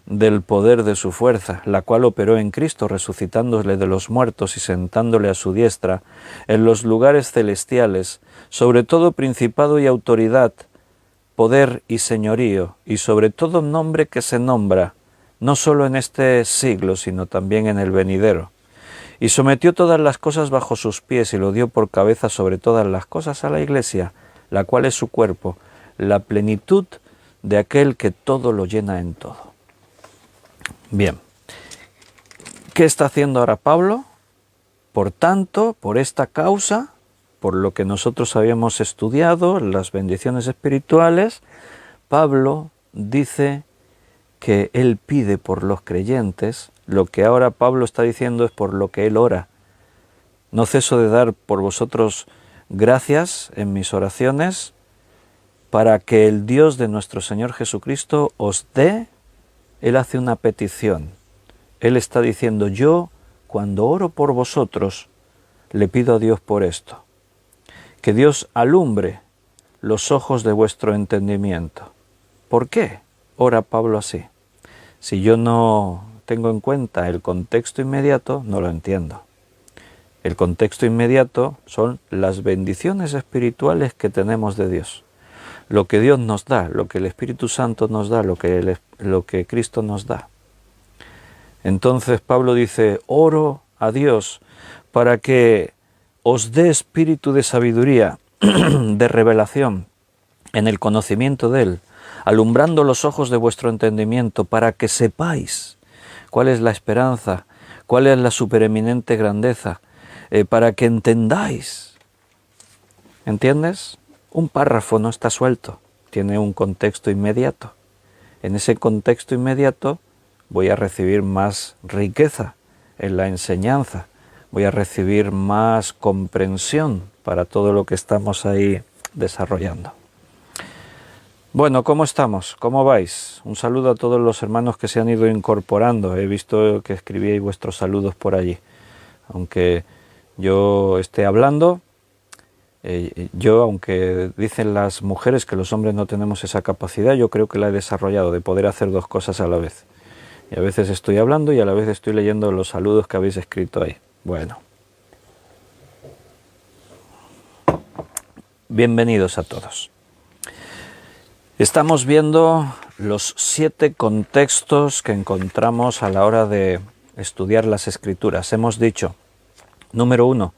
Speaker 1: del poder de su fuerza, la cual operó en Cristo, resucitándole de los muertos y sentándole a su diestra, en los lugares celestiales, sobre todo principado y autoridad, poder y señorío, y sobre todo nombre que se nombra, no solo en este siglo, sino también en el venidero. Y sometió todas las cosas bajo sus pies, y lo dio por cabeza sobre todas las cosas a la Iglesia, la cual es su cuerpo, la plenitud de aquel que todo lo llena en todo. Bien, ¿qué está haciendo ahora Pablo? Por tanto, por esta causa, por lo que nosotros habíamos estudiado, las bendiciones espirituales, Pablo dice que él pide por los creyentes, lo que ahora Pablo está diciendo es por lo que él ora. No ceso de dar por vosotros gracias en mis oraciones, para que el Dios de nuestro Señor Jesucristo os dé. Él hace una petición. Él está diciendo, yo cuando oro por vosotros, le pido a Dios por esto. Que Dios alumbre los ojos de vuestro entendimiento. ¿Por qué ora Pablo así? Si yo no tengo en cuenta el contexto inmediato, no lo entiendo. El contexto inmediato son las bendiciones espirituales que tenemos de Dios. Lo que Dios nos da, lo que el Espíritu Santo nos da, lo que Cristo nos da. Entonces Pablo dice, oro a Dios para que os dé espíritu de sabiduría de revelación en el conocimiento de Él, alumbrando los ojos de vuestro entendimiento para que sepáis cuál es la esperanza, cuál es la supereminente grandeza, para que entendáis. ¿Entiendes? Un párrafo no está suelto, tiene un contexto inmediato. En ese contexto inmediato voy a recibir más riqueza en la enseñanza, voy a recibir más comprensión para todo lo que estamos ahí desarrollando. Bueno, ¿cómo estamos? ¿Cómo vais? Un saludo a todos los hermanos que se han ido incorporando. He visto que escribíais vuestros saludos por allí. Aunque yo esté hablando, aunque dicen las mujeres que los hombres no tenemos esa capacidad, yo creo que la he desarrollado, de poder hacer dos cosas a la vez. Y a veces estoy hablando y a la vez estoy leyendo los saludos que habéis escrito ahí. Bueno. Bienvenidos a todos. Estamos viendo los 7 contextos que encontramos a la hora de estudiar las Escrituras. Hemos dicho, número 1,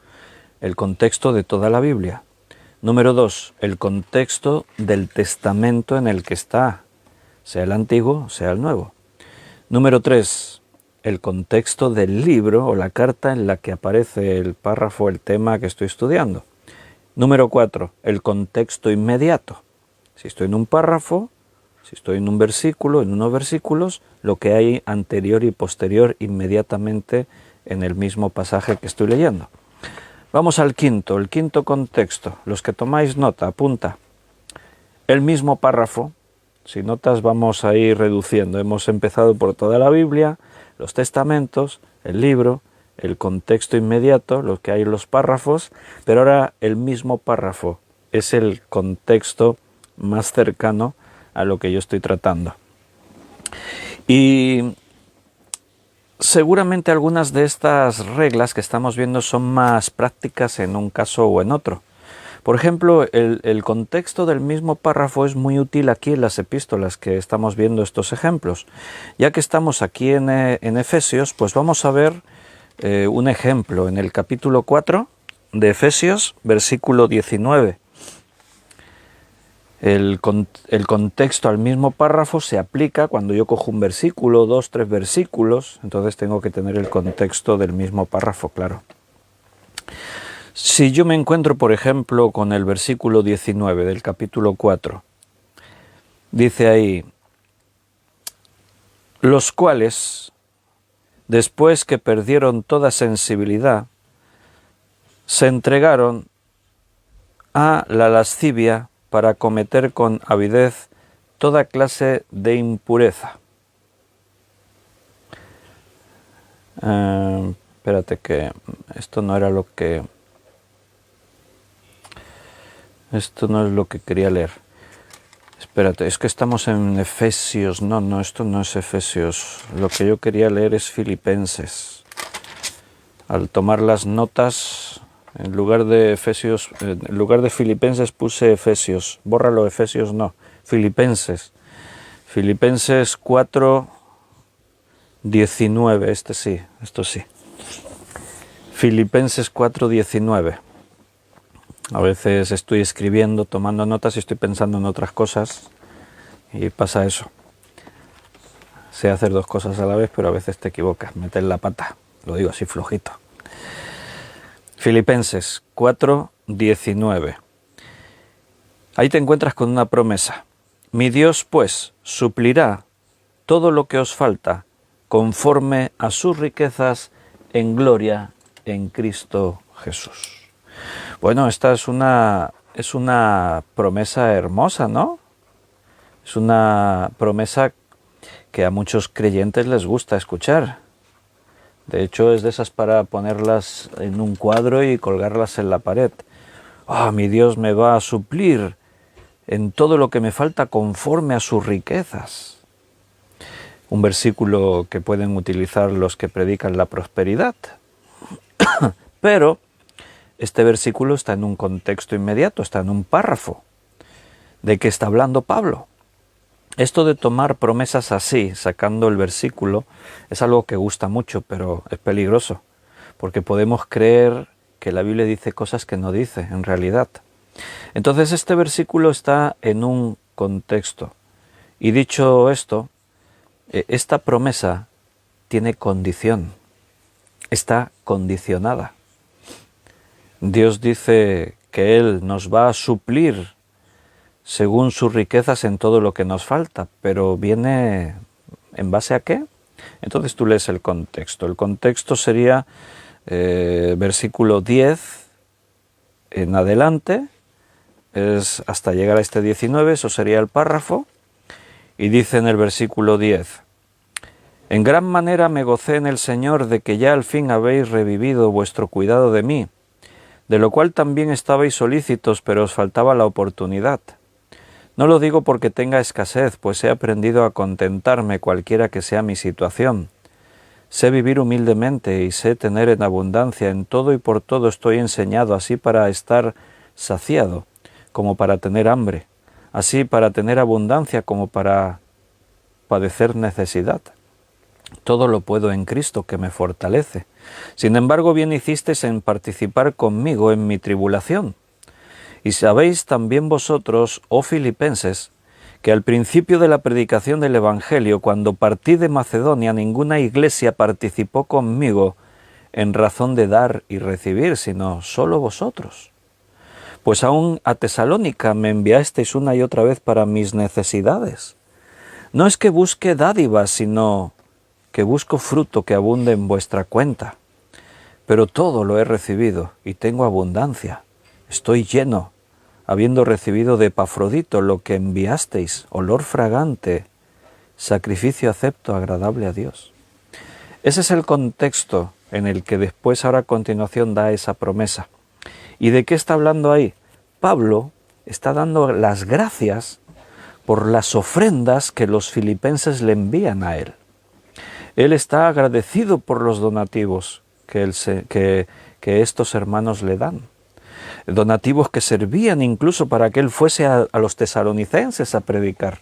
Speaker 1: el contexto de toda la Biblia. Número 2, el contexto del testamento en el que está, sea el Antiguo, sea el Nuevo. Número 3, el contexto del libro o la carta en la que aparece el párrafo, el tema que estoy estudiando. Número 4, el contexto inmediato. Si estoy en un párrafo, si estoy en un versículo, en unos versículos, lo que hay anterior y posterior inmediatamente en el mismo pasaje que estoy leyendo. Vamos al quinto, el quinto contexto. Los que tomáis nota, apunta. El mismo párrafo, si notas vamos a ir reduciendo. Hemos empezado por toda la Biblia, los testamentos, el libro, el contexto inmediato, lo que hay en los párrafos, pero ahora el mismo párrafo es el contexto más cercano a lo que yo estoy tratando. Y seguramente algunas de estas reglas que estamos viendo son más prácticas en un caso o en otro. Por ejemplo, el contexto del mismo párrafo es muy útil aquí en las epístolas que estamos viendo estos ejemplos. Ya que estamos aquí en Efesios, pues vamos a ver un ejemplo en el capítulo 4 de Efesios, versículo 19. El contexto al mismo párrafo se aplica cuando yo cojo un versículo, 2, 3 versículos, entonces tengo que tener el contexto del mismo párrafo, claro. Si yo me encuentro, por ejemplo, con el versículo 19 del capítulo 4, dice ahí, los cuales, después que perdieron toda sensibilidad, se entregaron a la lascivia para cometer con avidez toda clase de impureza. Espérate que esto no era lo que... Esto no es lo que quería leer. Espérate, es que estamos en Efesios. No, esto no es Efesios. Lo que yo quería leer es Filipenses. Al tomar las notas... En lugar de Efesios, en lugar de Filipenses puse Efesios. Bórralo, Efesios no. Filipenses. Filipenses 4, 19. Esto sí. Filipenses 4, 19. A veces estoy escribiendo, tomando notas y estoy pensando en otras cosas. Y pasa eso. Sé hacer dos cosas a la vez, pero a veces te equivocas. Metes la pata. Lo digo así flojito. Filipenses 4, 19. Ahí te encuentras con una promesa. Mi Dios, pues, suplirá todo lo que os falta conforme a sus riquezas en gloria en Cristo Jesús. Bueno, esta es una promesa hermosa, ¿no? Es una promesa que a muchos creyentes les gusta escuchar. De hecho, es de esas para ponerlas en un cuadro y colgarlas en la pared. Mi Dios me va a suplir en todo lo que me falta conforme a sus riquezas. Un versículo que pueden utilizar los que predican la prosperidad. Pero este versículo está en un contexto inmediato, está en un párrafo. ¿De qué está hablando Pablo? Esto de tomar promesas así, sacando el versículo, es algo que gusta mucho, pero es peligroso, porque podemos creer que la Biblia dice cosas que no dice en realidad. Entonces este versículo está en un contexto. Y dicho esto, esta promesa tiene condición, está condicionada. Dios dice que Él nos va a suplir según sus riquezas en todo lo que nos falta, pero viene ¿en base a qué? Entonces tú lees el contexto. El contexto sería versículo 10 en adelante, es hasta llegar a este 19, eso sería el párrafo, y dice en el versículo 10: En gran manera me gocé en el Señor de que ya al fin habéis revivido vuestro cuidado de mí, de lo cual también estabais solícitos, pero os faltaba la oportunidad. No lo digo porque tenga escasez, pues he aprendido a contentarme cualquiera que sea mi situación. Sé vivir humildemente y sé tener en abundancia. En todo y por todo estoy enseñado, así para estar saciado como para tener hambre, así para tener abundancia como para padecer necesidad. Todo lo puedo en Cristo que me fortalece. Sin embargo, bien hicisteis en participar conmigo en mi tribulación. Y sabéis también vosotros, oh filipenses, que al principio de la predicación del Evangelio, cuando partí de Macedonia, ninguna iglesia participó conmigo en razón de dar y recibir, sino solo vosotros. Pues aún a Tesalónica me enviasteis una y otra vez para mis necesidades. No es que busque dádivas, sino que busco fruto que abunde en vuestra cuenta. Pero todo lo he recibido y tengo abundancia. Estoy lleno, habiendo recibido de Epafrodito lo que enviasteis, olor fragante, sacrificio acepto, agradable a Dios. Ese es el contexto en el que después, ahora a continuación, da esa promesa. ¿Y de qué está hablando ahí? Pablo está dando las gracias por las ofrendas que los filipenses le envían a él. Él está agradecido por los donativos que estos hermanos le dan. Donativos que servían incluso para que él fuese a los tesalonicenses a predicar.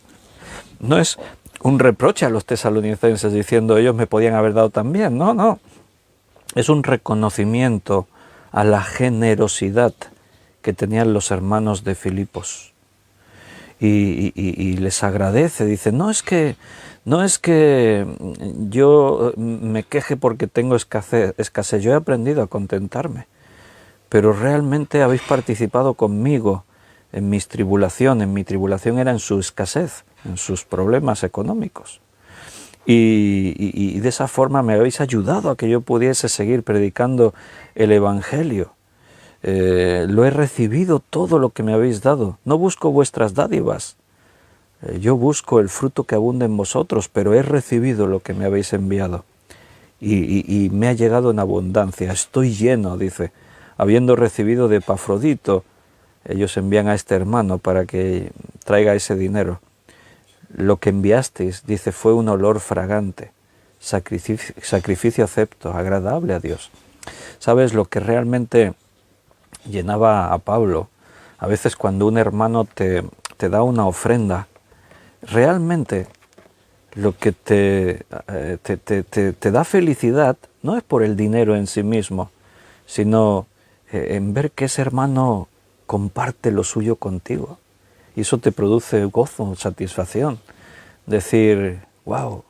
Speaker 1: No es un reproche a los tesalonicenses diciendo ellos me podían haber dado también, no. Es un reconocimiento a la generosidad que tenían los hermanos de Filipos. Y les agradece, dice, no es que yo me queje porque tengo escasez, yo he aprendido a contentarme, pero realmente habéis participado conmigo en mis tribulaciones. Mi tribulación era en su escasez, en sus problemas económicos. Y de esa forma me habéis ayudado a que yo pudiese seguir predicando el Evangelio. Lo he recibido todo lo que me habéis dado. No busco vuestras dádivas. Yo busco el fruto que abunda en vosotros, pero he recibido lo que me habéis enviado. Y me ha llegado en abundancia. Estoy lleno, dice. Habiendo recibido de Epafrodito, ellos envían a este hermano para que traiga ese dinero. Lo que enviasteis, dice, fue un olor fragante, sacrificio acepto, agradable a Dios. ¿Sabes lo que realmente llenaba a Pablo? A veces cuando un hermano te da una ofrenda, realmente lo que te da felicidad no es por el dinero en sí mismo, sino en ver que ese hermano comparte lo suyo contigo. Y eso te produce gozo, satisfacción. Decir, wow,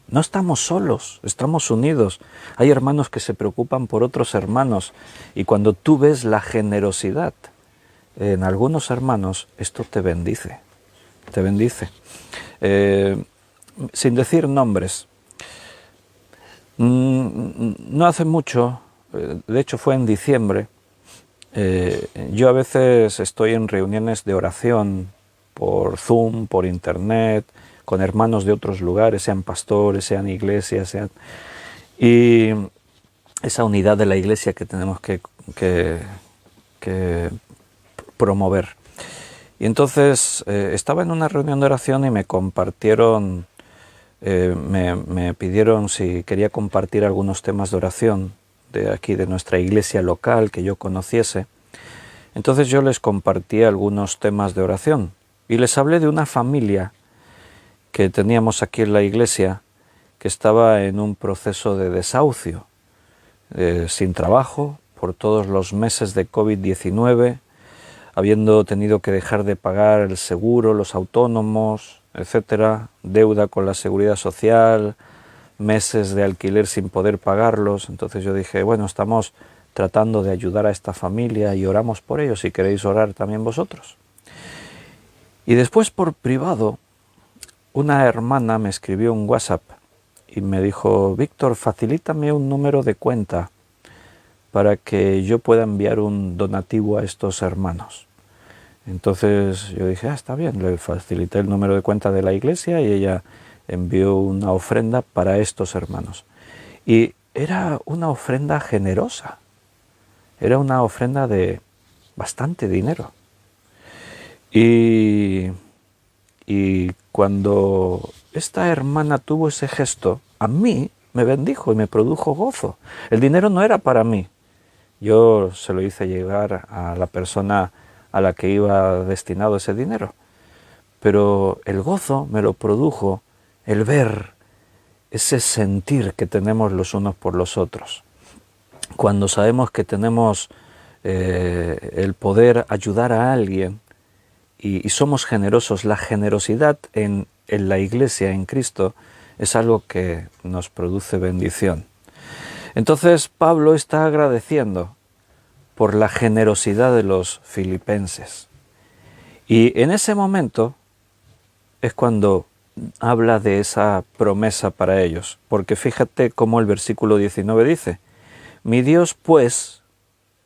Speaker 1: no estamos solos, estamos unidos. Hay hermanos que se preocupan por otros hermanos. Y cuando tú ves la generosidad en algunos hermanos, esto te bendice. Te bendice. Sin decir nombres. No hace mucho, de hecho fue en diciembre, yo a veces estoy en reuniones de oración por Zoom, por internet, con hermanos de otros lugares, sean pastores, sean iglesias, y esa unidad de la iglesia que tenemos que promover. Y entonces estaba en una reunión de oración y me compartieron, me pidieron si quería compartir algunos temas de oración de aquí, de nuestra iglesia local, que yo conociese. Entonces yo les compartí algunos temas de oración y les hablé de una familia que teníamos aquí en la iglesia que estaba en un proceso de desahucio, sin trabajo, por todos los meses de COVID-19, habiendo tenido que dejar de pagar el seguro, los autónomos, etcétera, deuda con la seguridad social, meses de alquiler sin poder pagarlos. Entonces yo dije, bueno, estamos tratando de ayudar a esta familia y oramos por ellos, si queréis orar también vosotros. Y después por privado, una hermana me escribió un WhatsApp y me dijo, Víctor, facilítame un número de cuenta para que yo pueda enviar un donativo a estos hermanos. Entonces yo dije, está bien, le facilité el número de cuenta de la iglesia y ella envió una ofrenda para estos hermanos. Y era una ofrenda generosa, era una ofrenda de bastante dinero. Y cuando esta hermana tuvo ese gesto, a mí me bendijo y me produjo gozo. El dinero no era para mí. Yo se lo hice llegar a la persona a la que iba destinado ese dinero. Pero el gozo me lo produjo el ver ese sentir que tenemos los unos por los otros. Cuando sabemos que tenemos el poder ayudar a alguien y somos generosos, la generosidad en la iglesia, en Cristo, es algo que nos produce bendición. Entonces Pablo está agradeciendo por la generosidad de los filipenses. Y en ese momento es cuando habla de esa promesa para ellos. Porque fíjate cómo el versículo 19 dice, mi Dios pues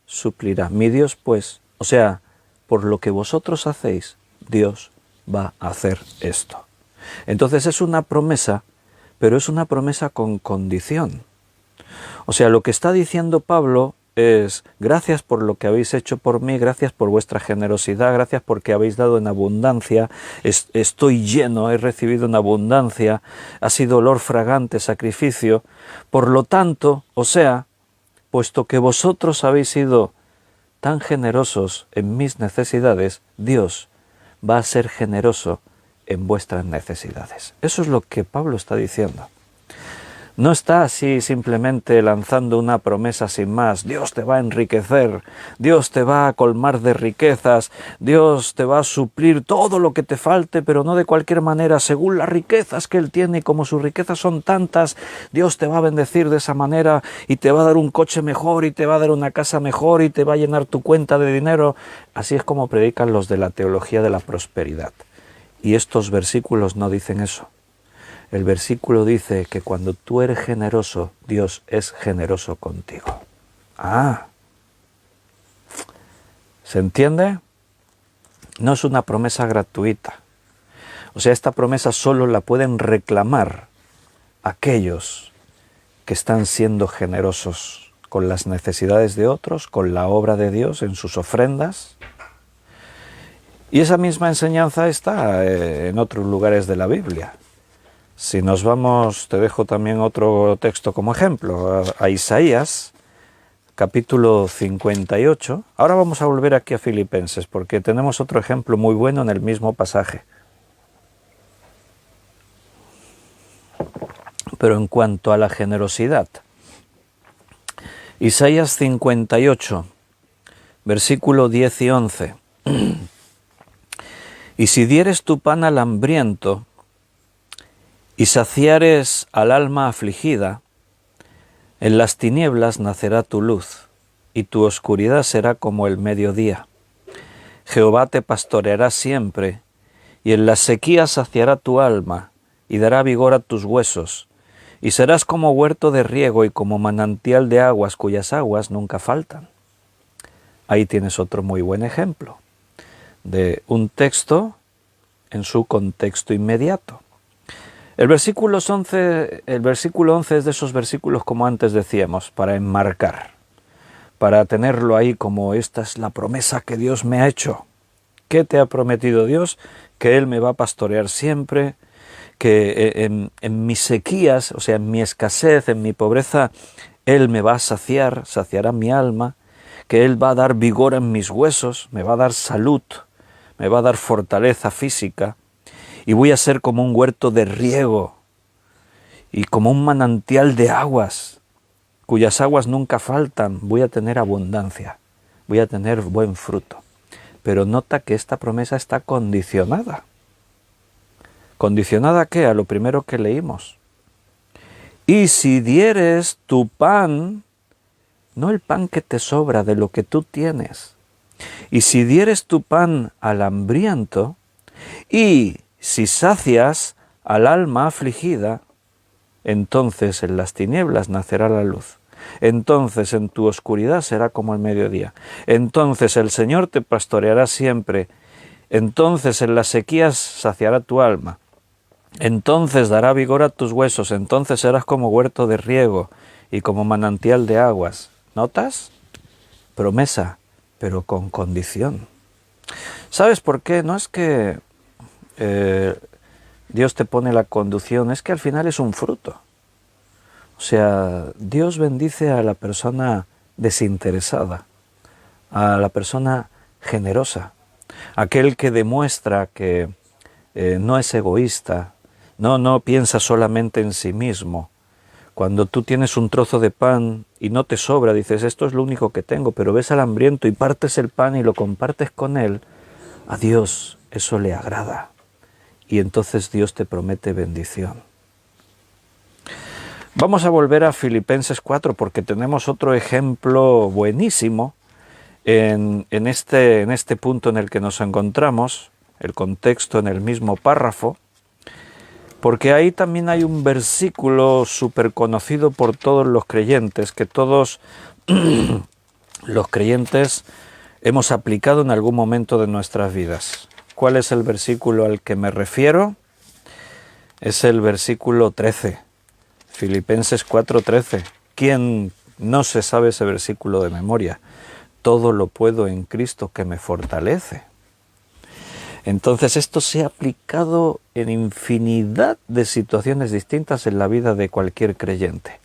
Speaker 1: suplirá, mi Dios pues, o sea, por lo que vosotros hacéis, Dios va a hacer esto. Entonces es una promesa, pero es una promesa con condición. O sea, lo que está diciendo Pablo es, gracias por lo que habéis hecho por mí, gracias por vuestra generosidad, gracias porque habéis dado en abundancia, estoy lleno, he recibido en abundancia, ha sido olor fragante, sacrificio. Por lo tanto, o sea, puesto que vosotros habéis sido tan generosos en mis necesidades, Dios va a ser generoso en vuestras necesidades. Eso es lo que Pablo está diciendo. No está así simplemente lanzando una promesa sin más. Dios te va a enriquecer, Dios te va a colmar de riquezas, Dios te va a suplir todo lo que te falte, pero no de cualquier manera, según las riquezas que Él tiene, y como sus riquezas son tantas, Dios te va a bendecir de esa manera y te va a dar un coche mejor y te va a dar una casa mejor y te va a llenar tu cuenta de dinero. Así es como predican los de la teología de la prosperidad. Y estos versículos no dicen eso. El versículo dice que cuando tú eres generoso, Dios es generoso contigo. ¿Se entiende? No es una promesa gratuita. O sea, esta promesa solo la pueden reclamar aquellos que están siendo generosos con las necesidades de otros, con la obra de Dios en sus ofrendas. Y esa misma enseñanza está en otros lugares de la Biblia. Si nos vamos, te dejo también otro texto como ejemplo, a Isaías, capítulo 58. Ahora vamos a volver aquí a Filipenses, porque tenemos otro ejemplo muy bueno en el mismo pasaje. Pero en cuanto a la generosidad, Isaías 58, versículo 10 y 11. Y si dieres tu pan al hambriento, y saciares al alma afligida, en las tinieblas nacerá tu luz, y tu oscuridad será como el mediodía. Jehová te pastoreará siempre, y en las sequías saciará tu alma, y dará vigor a tus huesos, y serás como huerto de riego y como manantial de aguas cuyas aguas nunca faltan. Ahí tienes otro muy buen ejemplo de un texto en su contexto inmediato. El versículo 11 es de esos versículos, como antes decíamos, para enmarcar, para tenerlo ahí como esta es la promesa que Dios me ha hecho. ¿Qué te ha prometido Dios? Que Él me va a pastorear siempre, que en mis sequías, o sea, en mi escasez, en mi pobreza, Él me va a saciar, saciará mi alma, que Él va a dar vigor en mis huesos, me va a dar salud, me va a dar fortaleza física, y voy a ser como un huerto de riego y como un manantial de aguas, cuyas aguas nunca faltan. Voy a tener abundancia, voy a tener buen fruto. Pero nota que esta promesa está condicionada. ¿Condicionada a qué? A lo primero que leímos. Y si dieres tu pan, no el pan que te sobra de lo que tú tienes, y si dieres tu pan al hambriento, y si sacias al alma afligida, entonces en las tinieblas nacerá la luz. Entonces en tu oscuridad será como el mediodía. Entonces el Señor te pastoreará siempre. Entonces en las sequías saciará tu alma. Entonces dará vigor a tus huesos. Entonces serás como huerto de riego y como manantial de aguas. ¿Notas? Promesa, pero con condición. ¿Sabes por qué? No es que Dios te pone la condición, es que al final es un fruto. O sea, Dios bendice a la persona desinteresada, a la persona generosa, aquel que demuestra que no es egoísta, no piensa solamente en sí mismo. Cuando tú tienes un trozo de pan y no te sobra, dices, esto es lo único que tengo, pero ves al hambriento y partes el pan y lo compartes con él, a Dios eso le agrada. Y entonces Dios te promete bendición. Vamos a volver a Filipenses 4 porque tenemos otro ejemplo buenísimo en este punto en el que nos encontramos, el contexto en el mismo párrafo, porque ahí también hay un versículo súper conocido por todos los creyentes, que todos los creyentes hemos aplicado en algún momento de nuestras vidas. ¿Cuál es el versículo al que me refiero? Es el versículo 13. Filipenses 4:13. ¿Quién no se sabe ese versículo de memoria? Todo lo puedo en Cristo que me fortalece. Entonces esto se ha aplicado en infinidad de situaciones distintas en la vida de cualquier creyente.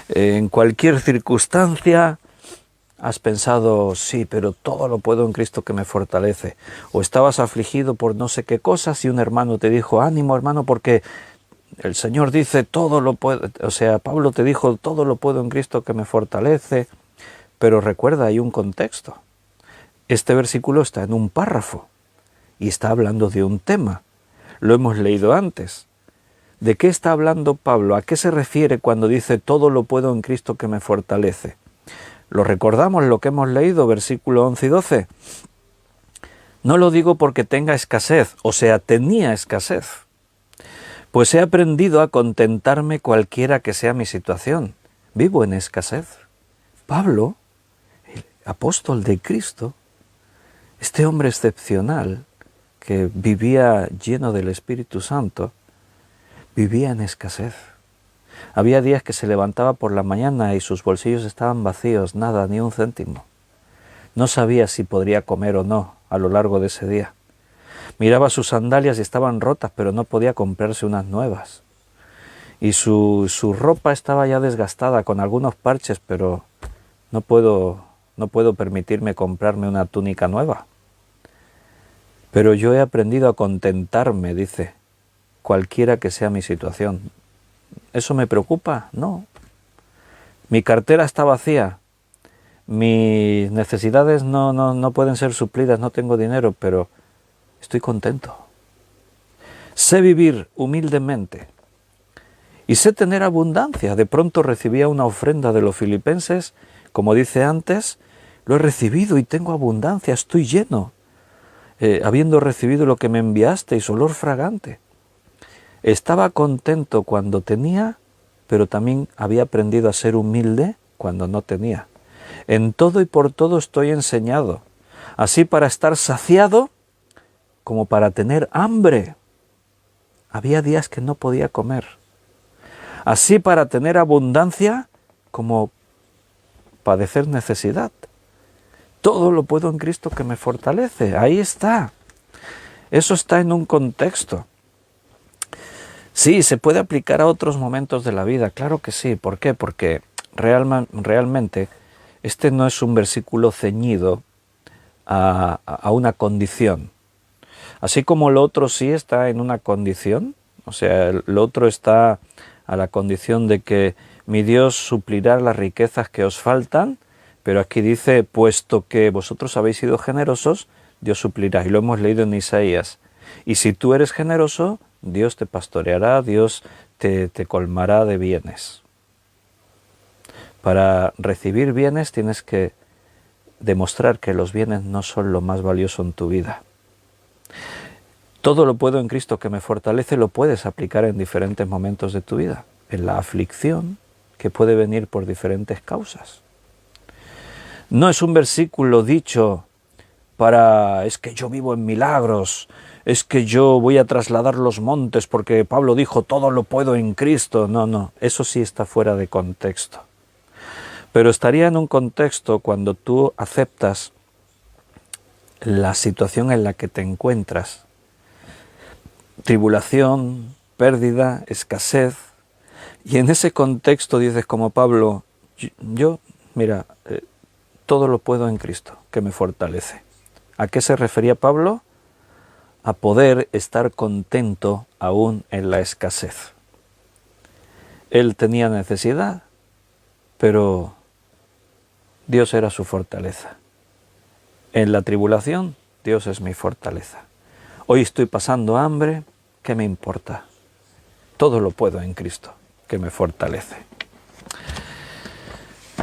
Speaker 1: En cualquier circunstancia has pensado, sí, pero todo lo puedo en Cristo que me fortalece. O estabas afligido por no sé qué cosas y un hermano te dijo, ánimo hermano, porque el Señor dice, todo lo puedo, o sea, Pablo te dijo, todo lo puedo en Cristo que me fortalece, pero recuerda, hay un contexto. Este versículo está en un párrafo y está hablando de un tema. Lo hemos leído antes. ¿De qué está hablando Pablo? ¿A qué se refiere cuando dice, todo lo puedo en Cristo que me fortalece? ¿Lo recordamos lo que hemos leído, versículo 11 y 12? No lo digo porque tenga escasez, o sea, tenía escasez. Pues he aprendido a contentarme cualquiera que sea mi situación. Vivo en escasez. Pablo, el apóstol de Cristo, este hombre excepcional que vivía lleno del Espíritu Santo, vivía en escasez. Había días que se levantaba por la mañana y sus bolsillos estaban vacíos, nada, ni un céntimo. No sabía si podría comer o no a lo largo de ese día. Miraba sus sandalias y estaban rotas, pero no podía comprarse unas nuevas. Y su ropa estaba ya desgastada con algunos parches, pero no puedo permitirme comprarme una túnica nueva. Pero yo he aprendido a contentarme, dice, cualquiera que sea mi situación. ¿Eso me preocupa? No. Mi cartera está vacía. Mis necesidades no pueden ser suplidas, no tengo dinero, pero estoy contento. Sé vivir humildemente y sé tener abundancia. De pronto recibía una ofrenda de los filipenses, como dice antes, lo he recibido y tengo abundancia, estoy lleno, habiendo recibido lo que me enviasteis, olor fragante. Estaba contento cuando tenía, pero también había aprendido a ser humilde cuando no tenía. En todo y por todo estoy enseñado, así para estar saciado como para tener hambre. Había días que no podía comer. Así para tener abundancia como padecer necesidad. Todo lo puedo en Cristo que me fortalece. Ahí está. Eso está en un contexto. Sí, se puede aplicar a otros momentos de la vida, claro que sí. ¿Por qué? Porque realmente este no es un versículo ceñido a una condición. Así como lo otro sí está en una condición, o sea, lo otro está a la condición de que mi Dios suplirá las riquezas que os faltan, pero aquí dice, puesto que vosotros habéis sido generosos, Dios suplirá. Y lo hemos leído en Isaías. Y si tú eres generoso, Dios te pastoreará, Dios te colmará de bienes. Para recibir bienes tienes que demostrar que los bienes no son lo más valioso en tu vida. Todo lo puedo en Cristo que me fortalece, lo puedes aplicar en diferentes momentos de tu vida. En la aflicción, que puede venir por diferentes causas. No es un versículo dicho para, es que yo vivo en milagros, es que yo voy a trasladar los montes porque Pablo dijo, todo lo puedo en Cristo. No, eso sí está fuera de contexto. Pero estaría en un contexto cuando tú aceptas la situación en la que te encuentras. Tribulación, pérdida, escasez. Y en ese contexto dices como Pablo, mira, todo lo puedo en Cristo, que me fortalece. ¿A qué se refería Pablo? A poder estar contento aún en la escasez. Él tenía necesidad, pero Dios era su fortaleza. En la tribulación, Dios es mi fortaleza. Hoy estoy pasando hambre, ¿qué me importa? Todo lo puedo en Cristo, que me fortalece.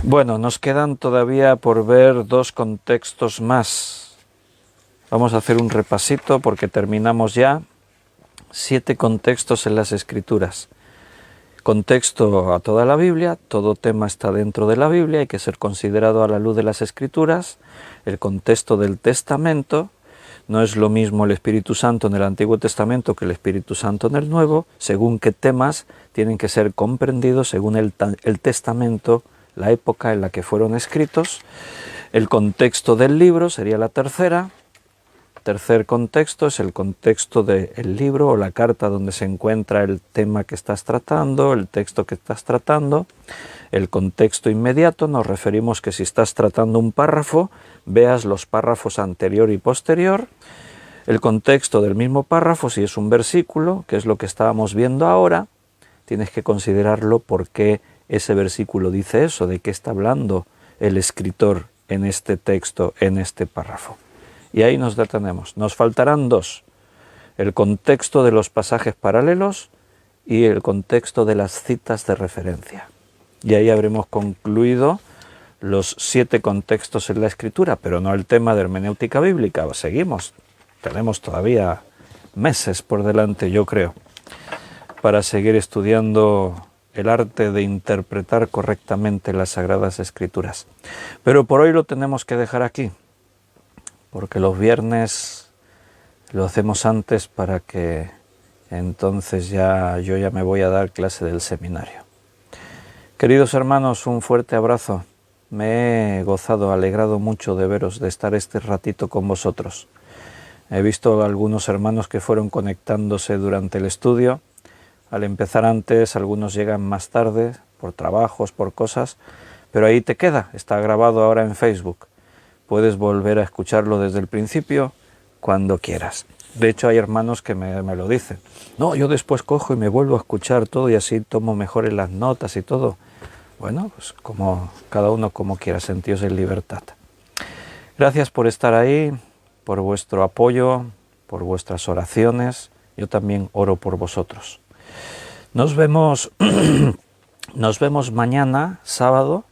Speaker 1: Bueno, nos quedan todavía por ver 2 contextos más. Vamos a hacer un repasito porque terminamos ya. 7 contextos en las Escrituras. Contexto a toda la Biblia, todo tema está dentro de la Biblia, hay que ser considerado a la luz de las Escrituras. El contexto del Testamento, no es lo mismo el Espíritu Santo en el Antiguo Testamento que el Espíritu Santo en el Nuevo, según qué temas tienen que ser comprendidos según el Testamento, la época en la que fueron escritos. El contexto del libro sería la tercera. Tercer contexto es el contexto del libro o la carta donde se encuentra el tema que estás tratando, el texto que estás tratando. El contexto inmediato nos referimos que si estás tratando un párrafo, veas los párrafos anterior y posterior. El contexto del mismo párrafo, si es un versículo, que es lo que estábamos viendo ahora, tienes que considerarlo por qué ese versículo dice eso, de qué está hablando el escritor en este texto, en este párrafo. Y ahí nos detenemos. Nos faltarán 2. El contexto de los pasajes paralelos y el contexto de las citas de referencia. Y ahí habremos concluido los 7 contextos en la Escritura, pero no el tema de hermenéutica bíblica. Seguimos. Tenemos todavía meses por delante, yo creo, para seguir estudiando el arte de interpretar correctamente las Sagradas Escrituras. Pero por hoy lo tenemos que dejar aquí, porque los viernes lo hacemos antes para que entonces yo ya me voy a dar clase del seminario. Queridos hermanos, un fuerte abrazo. Me he gozado, alegrado mucho de veros, de estar este ratito con vosotros. He visto a algunos hermanos que fueron conectándose durante el estudio. Al empezar antes, algunos llegan más tarde, por trabajos, por cosas, pero ahí te queda, está grabado ahora en Facebook. Puedes volver a escucharlo desde el principio cuando quieras. De hecho, hay hermanos que me lo dicen. No, yo después cojo y me vuelvo a escuchar todo y así tomo mejor en las notas y todo. Bueno, pues como cada uno como quiera, sentíos en libertad. Gracias por estar ahí, por vuestro apoyo, por vuestras oraciones. Yo también oro por vosotros. Nos vemos mañana, sábado,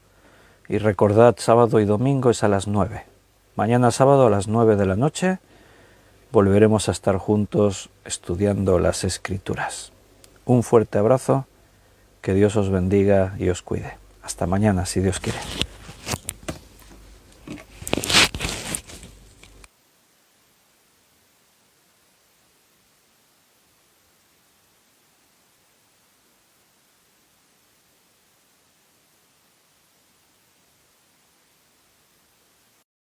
Speaker 1: y recordad, sábado y domingo es a las 9. Mañana sábado a las 9 de la noche volveremos a estar juntos estudiando las Escrituras. Un fuerte abrazo, que Dios os bendiga y os cuide. Hasta mañana, si Dios quiere.